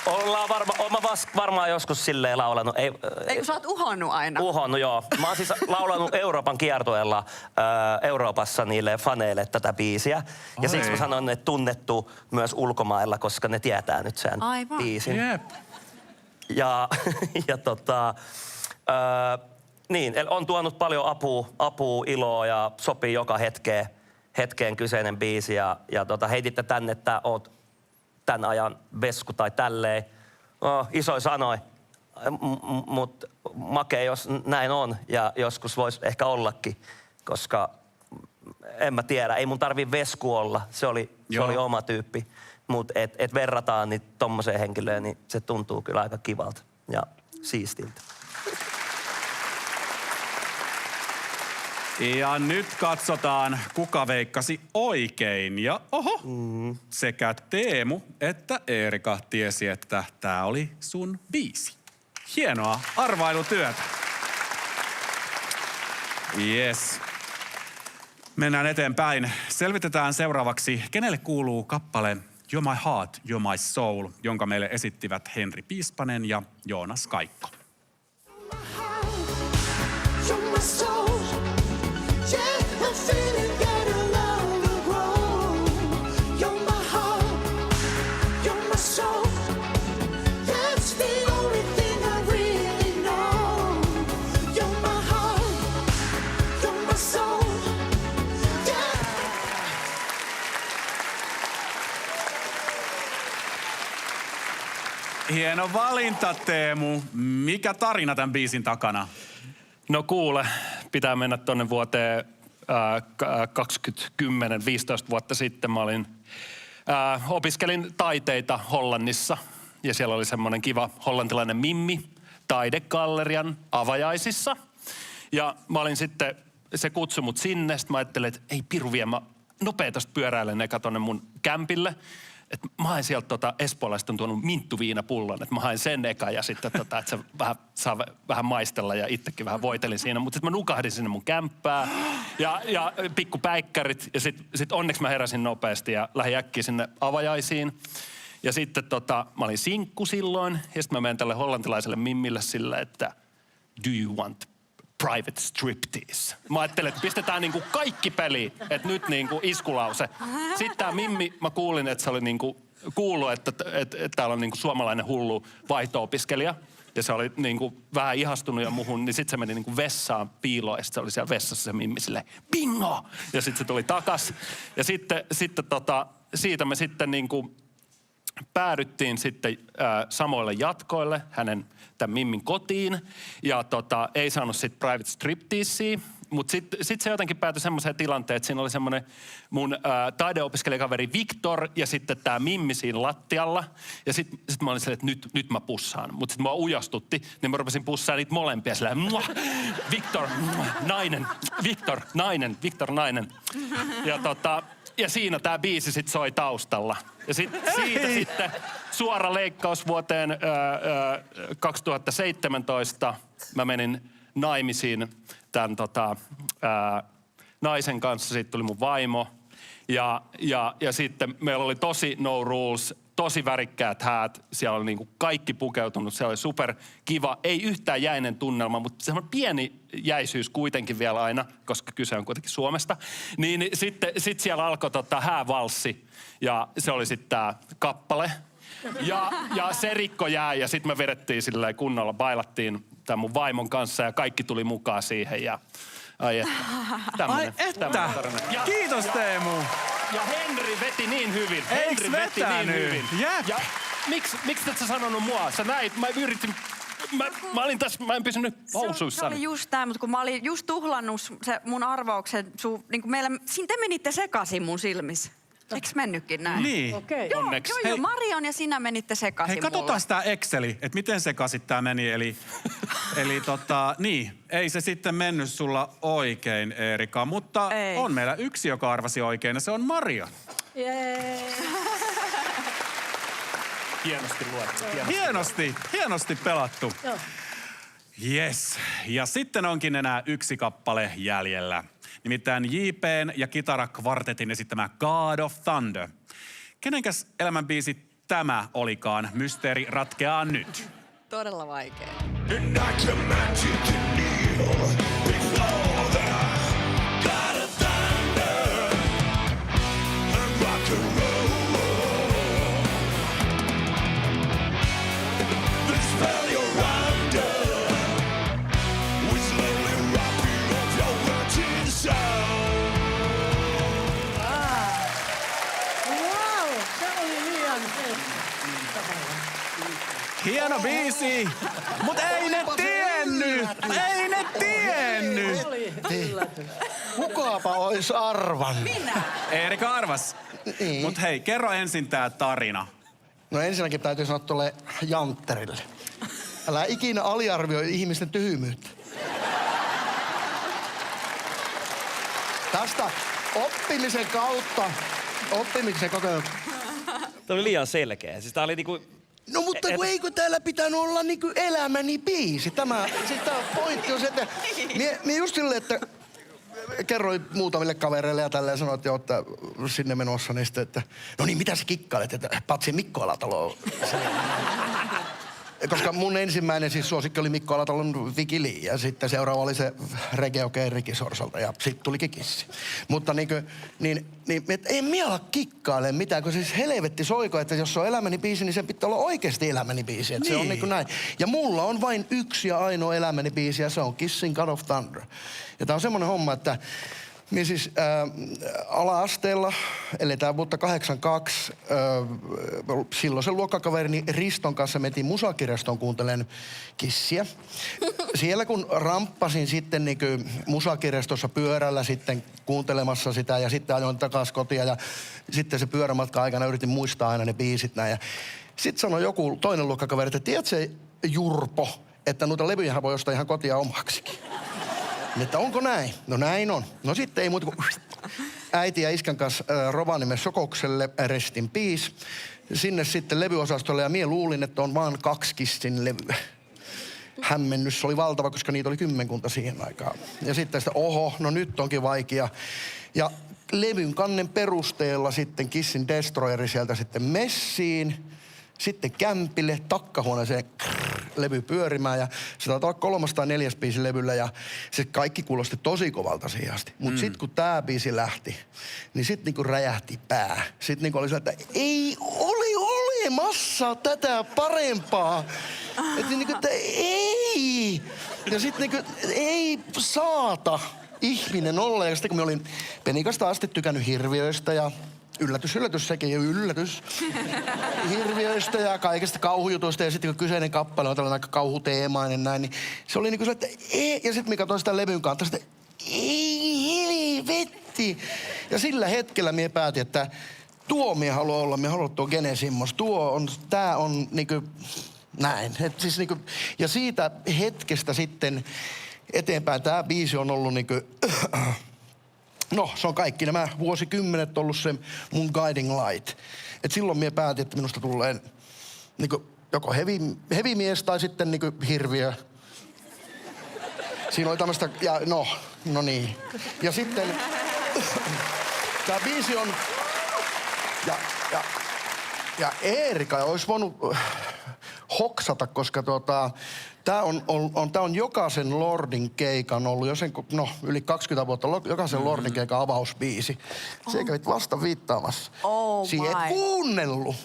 Oon mä varmaan joskus silleen laulanut. Ei kun sä oot uhonnut aina. Uhonnut, joo. Mä oon siis laulanut Euroopan kiertueella Euroopassa niille faneille tätä biisiä. Ja siksi mä sanon, että tunnettu myös ulkomailla, koska ne tietää nyt sen biisin. Jep. Niin, on tuonut paljon apua, iloa ja sopii joka hetkeen kyseinen biisi. Ja heititte tänne, että oot tän ajan vesku tai tälleen. Isoin sanoi, mutta makea, jos näin on ja joskus voisi ehkä ollakin, koska en mä tiedä, ei mun tarvii vesku olla, se oli oma tyyppi. Mutta et verrataan niitä tommoseen henkilöön, niin se tuntuu kyllä aika kivalta ja siistiltä. Ja nyt katsotaan, kuka veikkasi oikein. Ja sekä Teemu että Eerika tiesi, että tää oli sun biisi. Hienoa arvailutyötä. Yes. Mennään eteenpäin. Selvitetään seuraavaksi, kenelle kuuluu kappale You're My Heart, You're My Soul, jonka meille esittivät Henri Piispanen ja Joonas Kaikko. You're my soul. Yeah, I'm feeling that I love will grow. You're my heart, you're my soul. That's the only thing I really know. You're my heart, you're my soul. Yeah. Hieno valinta, Teemu. Mikä tarina tämän biisin takana? No kuule, pitää mennä tonne vuoteen 2010, 15 vuotta sitten. Mä opiskelin taiteita Hollannissa ja siellä oli semmoinen kiva hollantilainen mimmi taidegallerian avajaisissa. Ja mä olin sitten, se kutsui mut sinne, sit mä ajattelin, että ei piru vie, mä nopeasti pyöräilen eka tonne mun kämpille. Että mä hain sieltä espoolaista on tuonut minttuviinapullon, että mä hain sen eka ja sitten että se saa vähän maistella ja itsekin vähän voitelin siinä. Mutta sitten mä nukahdin sinne mun kämppää ja pikkupäikkärit ja sit onneksi mä heräsin nopeasti ja lähdin äkkiä sinne avajaisiin. Ja sitten mä olin sinkku silloin ja sitten mä menen tälle hollantilaiselle mimmille sille, että do you want private striptease. Mä ajattelin, että pistetään niinku kaikki peliin, että nyt niinku iskulause. Sitten tää mimmi, mä kuulin, että se oli niinku kuullut, että täällä on niinku suomalainen hullu vaihto-opiskelija. Ja se oli niinku vähän ihastunut jo muhun, niin sitten se meni niinku vessaan piiloon. Ja sitten se oli siellä vessassa se mimmi silleen, bingo! Ja sitten se tuli takas. Ja sitten siitä me sitten niinku päädyttiin sitten samoille jatkoille hänen tämän mimmin kotiin ja ei saanut sitten private stripteasea, mutta sitten se jotenkin päätyi semmoiseen tilanteeseen, että siinä oli semmoinen mun taideopiskelijakaveri Viktor ja sitten tämä mimmi siinä lattialla ja sitten mä olin silleen, että nyt mä pussaan, mutta sitten mua ujostutti, niin mä rupesin pussaamaan niitä molempia silleen, Viktor, nainen, Viktor, nainen, Viktor, nainen. Ja siinä tämä biisi sitten soi taustalla. Ja siitä sitten suora leikkaus vuoteen 2017. Mä menin naimisiin tämän naisen kanssa. Siitä tuli mun vaimo. Ja sitten meillä oli tosi no rules, tosi värikkäät häät. Siellä oli niinku kaikki pukeutunut. Siellä oli super kiva. Ei yhtään jäinen tunnelma, mutta semmoinen pieni jäisyys kuitenkin vielä aina, koska kyse on kuitenkin Suomesta. Niin sitten siellä alkoi häävalssi ja se oli sitten tämä kappale. Ja se rikko jää ja sitten me vedettiin silleen kunnolla, bailattiin tämän mun vaimon kanssa ja kaikki tuli mukaan siihen ja ai että. Ai että! Kiitos Teemu! Ja Henri veti niin hyvin. Eiks Henri veti niin vetänyt? hyvin. Jep. Ja miksi et sä sanonut mua? Sä näit, mä yritin, mä olin tässä, mä en pysynyt Se housuissani. oli just tää, mutta kun mä olin just tuhlannut se mun arvauksen, niin kuin meillä, te menitte sekaisin mun silmissä. Eiks mennytkin näin? Niin. Okei. Joo, Onneksi. joo, Marion ja sinä menitte sekaisin Hei, katsotaan tää Exceli, että miten sekaisin tää meni. Eli niin, ei se sitten mennyt sulla oikein, Eerika. Mutta Ei. on meillä yksi, joka arvasi oikein, ja se on Maria. Jee. Hienosti luettu. Hienosti pelattu. Joo. Yes. Ja sitten onkin enää yksi kappale jäljellä. Nimittäin JP:n ja kitarakvartetin esittämä God of Thunder. Kenenkäs elämänbiisi tämä olikaan? Mysteeri ratkeaa nyt. Todella vaikea. And I command you to kneel before the God of thunder and rock and roll. The spell you're under, we slowly robbing of your virgin soul. Wow, se oli liian Hieno biisi! Mut ei ne tiennyt! Ei ne tiennyt! oli yllätys. Kukaapa ois arvannut? Minä. Eerika arvas. Niin. Mut hei, kerro ensin tää tarina. No ensinnäkin täytyy sanoa tuolle jantterille. Älä ikinä aliarvioi ihmisten tyhmyyttä. Tästä oppimisen kokemuksesta. Tämä oli liian selkeä. Siis tää oli niinku... No mutta kun eikö täällä pitänyt olla niinku elämäni biisi? Tämä pointti on se, että mie just silleen, että kerroin muutamille kavereille ja tälleen sanoin, että joo, että sinne menossa, niin sitten, että no niin, mitä sä kikkailet, että patsi Mikko Alatalo. Koska mun ensimmäinen siis suosikki oli Mikko Alatalon Vikili ja sitten seuraava oli se Rege Okei Riki Sorsalta ja sitten tulikin Kissi. Mutta niin en minä ala kikkailemaan mitään, kun siis helvetti soiko, että jos se on elämäni biisi, niin sen pitää olla oikeasti elämäni biisi. Että se on niin kuin näin. Ja mulla on vain yksi ja ainoa elämäni biisi ja se on Kissin God of Thunder. Ja tää on semmonen homma, että minä siis ala-asteella, eletään vuotta 82, silloisen luokkakaverini Riston kanssa metin musakirjastoon kuuntelen Kissiä. Siellä kun ramppasin sitten niin musakirjastossa pyörällä sitten kuuntelemassa sitä ja sitten ajoin takaisin kotia ja sitten se pyörämatka aikana yritin muistaa aina ne biisit näin. Ja sitten sanoi joku toinen luokkakaveri, että tiedätkö Jurpo, että noita levyjähän voi ostaa ihan kotia omaksikin. Että onko näin? No näin on. No sitten ei muuta kuin äiti ja iskän kanssa Rovaniemen Sokokselle, rest in peace. Sinne sitten levyosastolle ja mie luulin, että on vaan 2 Kissin levyä. Hämmennys oli valtava, koska niitä oli 10 siihen aikaan. Ja sitten sitä, oho, no nyt onkin vaikea. Ja levyn kannen perusteella sitten Kissin Destroyeri sieltä sitten messiin. Sitten kämpille, takkahuoneeseen, levy pyörimään ja se taitaa olla 3. tai 4. biisi levyllä ja se kaikki kuulosti tosi kovalta siihen asti. Mut sit kun tää biisi lähti, niin sit niinku räjähti pää. Sit niinku oli se, että ei ole olemassa tätä parempaa. Että niinku, että ei. Ja sit niinku, ei saata ihminen olla. Ja sitten kun mä olin Penikasta asti tykännyt hirviöistä ja yllätys sekin, yllätys. Hirviöistä ja kaikesta kauhujutuista ja sitten kun kyseinen kappale on tällainen aika kauhuteemainen näin, niin se oli niinku se, että ei. Ja sitten mikä katsoin sitä levyn kanssa, että ei helvetti. Ja sillä hetkellä mie päätin, että tuo mie haluan olla, mie haluan tuo Genesimmos. Tää on niinku näin. Et siis niinku, ja siitä hetkestä sitten eteenpäin tää biisi on ollut niinku... No, se on kaikki nämä vuosikymmenet ollut se mun guiding light. Et silloin mie päätin, että minusta tulee niinku joko heavy mies tai sitten niinku hirviö. Siinä oli tämmöstä, ja no niin. Ja sitten tää biisi on, ja Eerika olisi voinut hoksata, koska tää on jokaisen Lordin keikan ollut, yli 20 vuotta, jokaisen Lordin keikan avausbiisi. Se kävit vasta viittaamassa. Oh Sie et kuunnellut.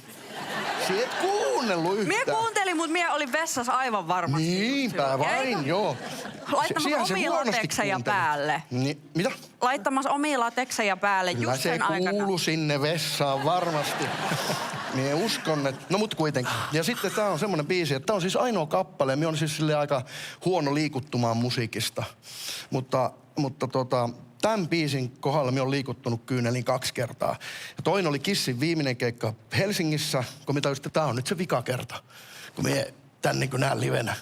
kuunnellut yhtään. Mie kuuntelin, mutta mie olin vessassa aivan varmasti. Niinpä vain, joo. Laittamassa Siihen se omia huonosti latekseja kuunteli. päälle. Mitä? Laittamassa omia latekseja päälle Kyllä just se sen aikana. kuulu sinne vessaan varmasti. Mie uskon, että... No mut kuitenkin. Ja sitten tää on semmonen biisi, että tää on siis ainoa kappale. Mie on siis silleen aika huono liikuttumaan musiikista. Mutta tämän biisin kohdalla mie on liikuttunut kyynelin 2 kertaa. Ja toinen oli Kissin viimeinen keikka Helsingissä, kun mitä just, tää on nyt se vika kerta. Kun mie tän niin näen livenä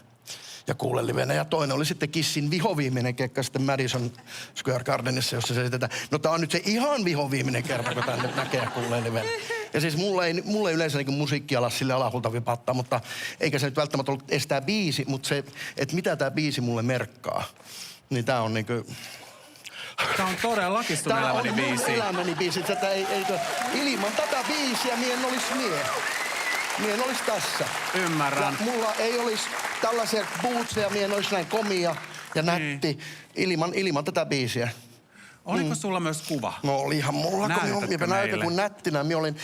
ja kuulen livenä. Ja toinen oli sitten Kissin vihoviimeinen keikka sitten Madison Square Gardenissa, jossa se esitetään. No tää on nyt se ihan vihoviimeinen kerta, kun tän nyt näkee ja kuulee livenä. Ja siis mulla ei yleensä niin musiikkiala sille alahulta vipattaa, mutta eikä se nyt välttämättä ollut edes tää biisi, mutta se, että mitä tää biisi mulle merkkaa, niin tää on niinku... Tää on todellakin sun elämäni biisi. Tää on mun elämäni biisi. Ilman tätä biisiä mie en olis mie. Mie en olis tässä. Ymmärrän. Ja mulla ei olis tällaisia bootseja, mie en olis näin komia ja nätti ilman tätä biisiä. Oliko sulla myös kuva? No olihan mulla, Näytätkö kun näytän meille? kun nättinä. Mie olin,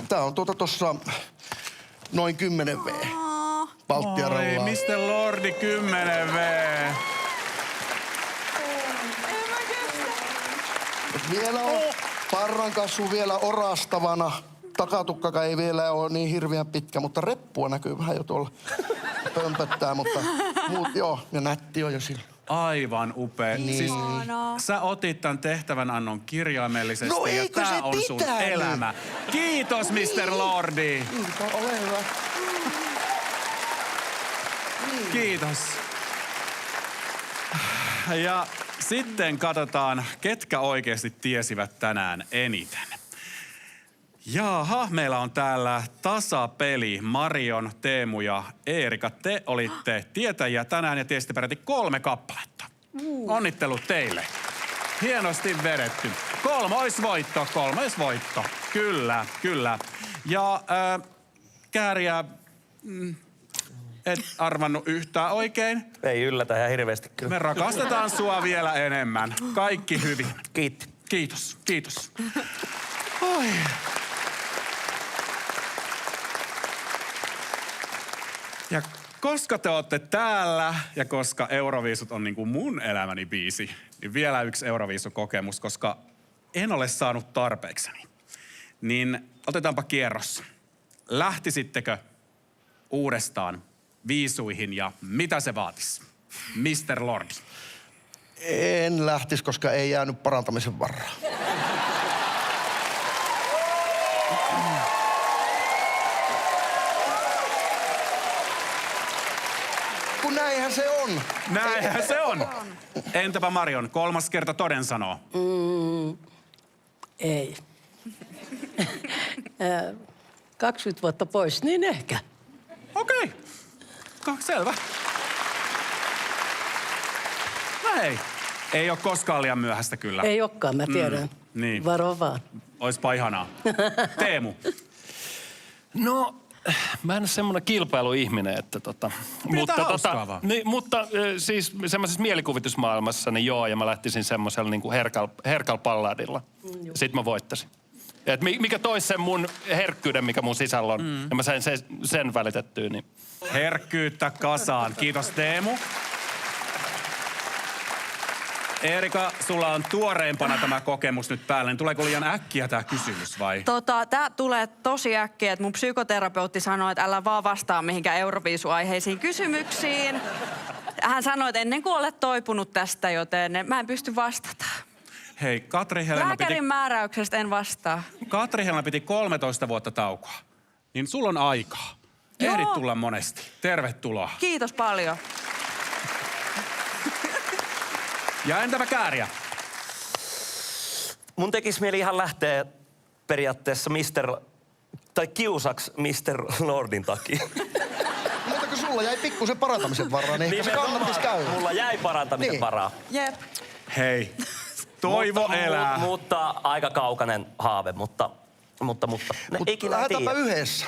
tää on tossa noin 10 V. Baltiarolla. Oi, Mr. Lordi 10 V. Vielä on parrankasvu vielä orastavana. Takatukkakaan ei vielä ole niin hirveän pitkä, mutta reppua näkyy vähän jo tuolla pömpöttää, mutta muut joo, ja nätti on jo sillä. Aivan upea. Siis, sä otit tämän tehtävänannon kirjaimellisesti No ja eikö tää se on sun pitänyt? elämä. Kiitos, Mr. Lordi. Ole hyvä. Kiitos. Ja sitten katsotaan, ketkä oikeasti tiesivät tänään eniten. Jaha, meillä on täällä tasapeli. Marion, Teemu ja Eerika. Te olitte tietäjiä tänään ja tiesitte peräti 3 kappaletta. Onnittelut teille. Hienosti vedetty. Kolmoisvoitto. Kyllä, kyllä. Ja Kääriä, et arvannut yhtään oikein. Ei yllätä ihan hirveästi kyllä. Me rakastetaan sua vielä enemmän. Kaikki hyvin. Kiitti. Kiitos. Oi. Ja koska te olette täällä ja koska Euroviisut on niinku mun elämäni biisi, niin vielä yksi Euroviisukokemus, koska en ole saanut tarpeekseni. Niin otetaanpa kierros. Lähtisittekö uudestaan viisuihin ja mitä se vaatisi? Mr. Lordi. En lähtis, koska ei jäänyt parantamisen varaa. Kun näinhän se on. Näinhän se on. Entäpä Marion, 3. kerta toden sanoo? Ei. 20 vuotta pois, niin ehkä. Okei. Selvä. No ei ole koskaan liian myöhäistä kyllä. Ei olekaan, mä tiedän. Niin. Varo vaan. Oispa ihanaa. Teemu. No, mä en ole semmoinen kilpailuihminen, että hauskaa vaan. mutta siis semmoisessa mielikuvitusmaailmassa, niin joo, ja mä lähtisin semmoisella niin kuin herkal palladilla. Sitten mä voittasin. Et mikä tois sen mun herkkyyden, mikä mun sisällä on, ja mä sain sen välitettyä, niin... Herkkyyttä kasaan. Kiitos Teemu. Eerika, sulla on tuoreimpana tämä kokemus nyt päällä. Niin tuleeko liian äkkiä tämä kysymys vai? Tää tulee tosi äkkiä, että mun psykoterapeutti sanoi, että älä vaan vastaa mihinkään Euroviisu-aiheisiin kysymyksiin. Hän sanoi, että ennen kuin olet toipunut tästä, joten mä en pysty vastata. Hei, Katri Helena Lääkärin määräyksestä en vastaa. Katri Helena piti 13 vuotta taukoa. Niin sulla on aikaa. Joo. Ehdit tulla monesti. Tervetuloa. Kiitos paljon. Ja entäpä Kääriä? Mun tekis mieli ihan lähteä periaatteessa kiusaks Mr. Lordin takia. Mutta kun sulla jäi pikkusen parantamisen varaa, niin se kannattis käydä. Mulla jäi parantamisen Niin. varaa. Jep. Hei, toivo elää. Mutta aika kaukainen haave, mutta ikinä lähdetäänpä tiedä. yhdessä.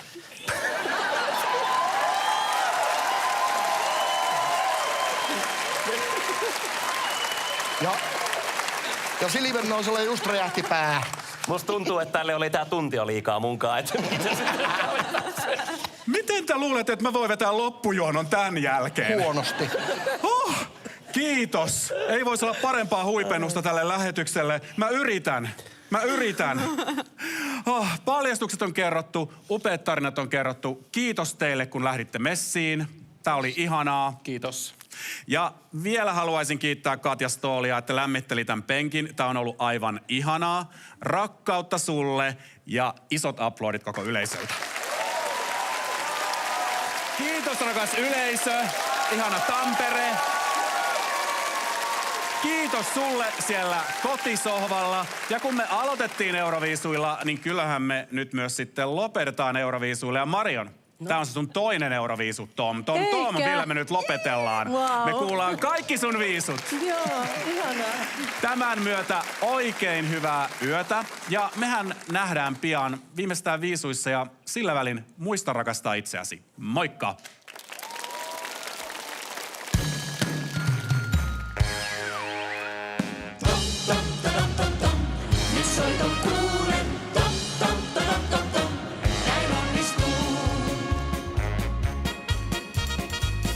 Ja Silven nouselle just räjähti pää. Musta tuntuu, että tälle oli tää tunti jo liikaa munkaan. Miten te luulette, että mä voin vetää loppujuonon tän jälkeen? Huonosti. Kiitos. Ei voisi olla parempaa huipennusta tälle lähetykselle. Mä yritän. Paljastukset on kerrottu, upeat tarinat on kerrottu. Kiitos teille, kun lähditte messiin. Tää oli ihanaa. Kiitos. Ja vielä haluaisin kiittää Katja Stoolia, että lämmitteli tämän penkin. Tää on ollut aivan ihanaa. Rakkautta sulle ja isot aplodit koko yleisöltä. Kiitos rakas yleisö. Ihana Tampere. Kiitos sulle siellä kotisohvalla. Ja kun me aloitettiin Euroviisuilla, niin kyllähän me nyt myös sitten lopetetaan Euroviisuilla. Ja Marion, tää on se sun toinen Euroviisu, Tom. Tom, millä me nyt lopetellaan. Wow. Me kuullaan kaikki sun viisut. Joo, ihanaa. Tämän myötä oikein hyvää yötä. Ja mehän nähdään pian viimeistään viisuissa ja sillä välin muista rakastaa itseäsi. Moikka! Nyt soiton kuulen, tom, tom, tom, tom, tom, näin onnistuu.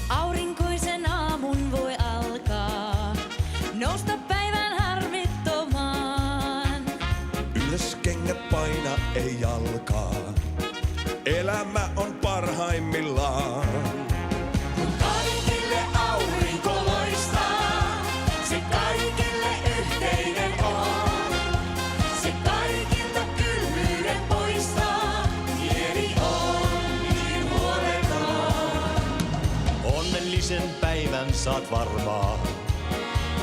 Aurinkoisen aamun voi alkaa, nousta päivän harmittomaan. Ylös kengät paina ei jalkaa. Elämä on parhaimmillaan. Kaikille aurinko loistaa, se kaikille yhteinen on. Se kaikilta kylmyyden poistaa, mieli on niin huoleton. Onnellisen päivän saat varmaan,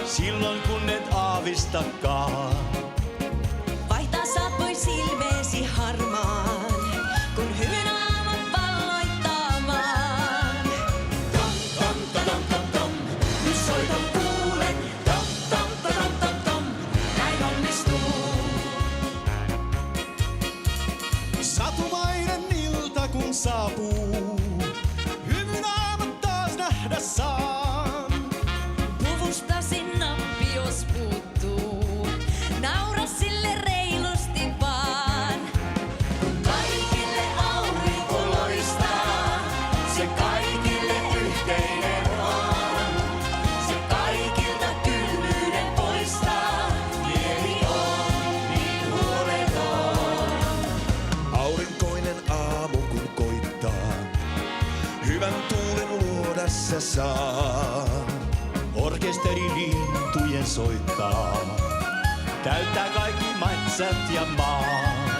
silloin kun et aavistakaan. Vaihtaa saat pois silmeesi harmaan, kun hyvän aamun valloittamaan. Tom, tom, tom, tom, tom, nyt soiton kuulen, tom, tom, tom, tom, tom, näin onnistuu. Satumainen ilta kun saapuu, hyvyn aamut taas nähdä saan. Puvustasi nappi jos puuttuu, naura sille reilusti vaan. Kaikille aurinko loistaa, se kaikille yhteinen on. Se kaikilta kylmyyden poistaa, mieli on niin huoleton. Aurinkoinen aamu kun koittaa, hyvän tuulen luoda se saa. Orkesteri lintujen soittaa, täyttää kaikki metsät ja maa.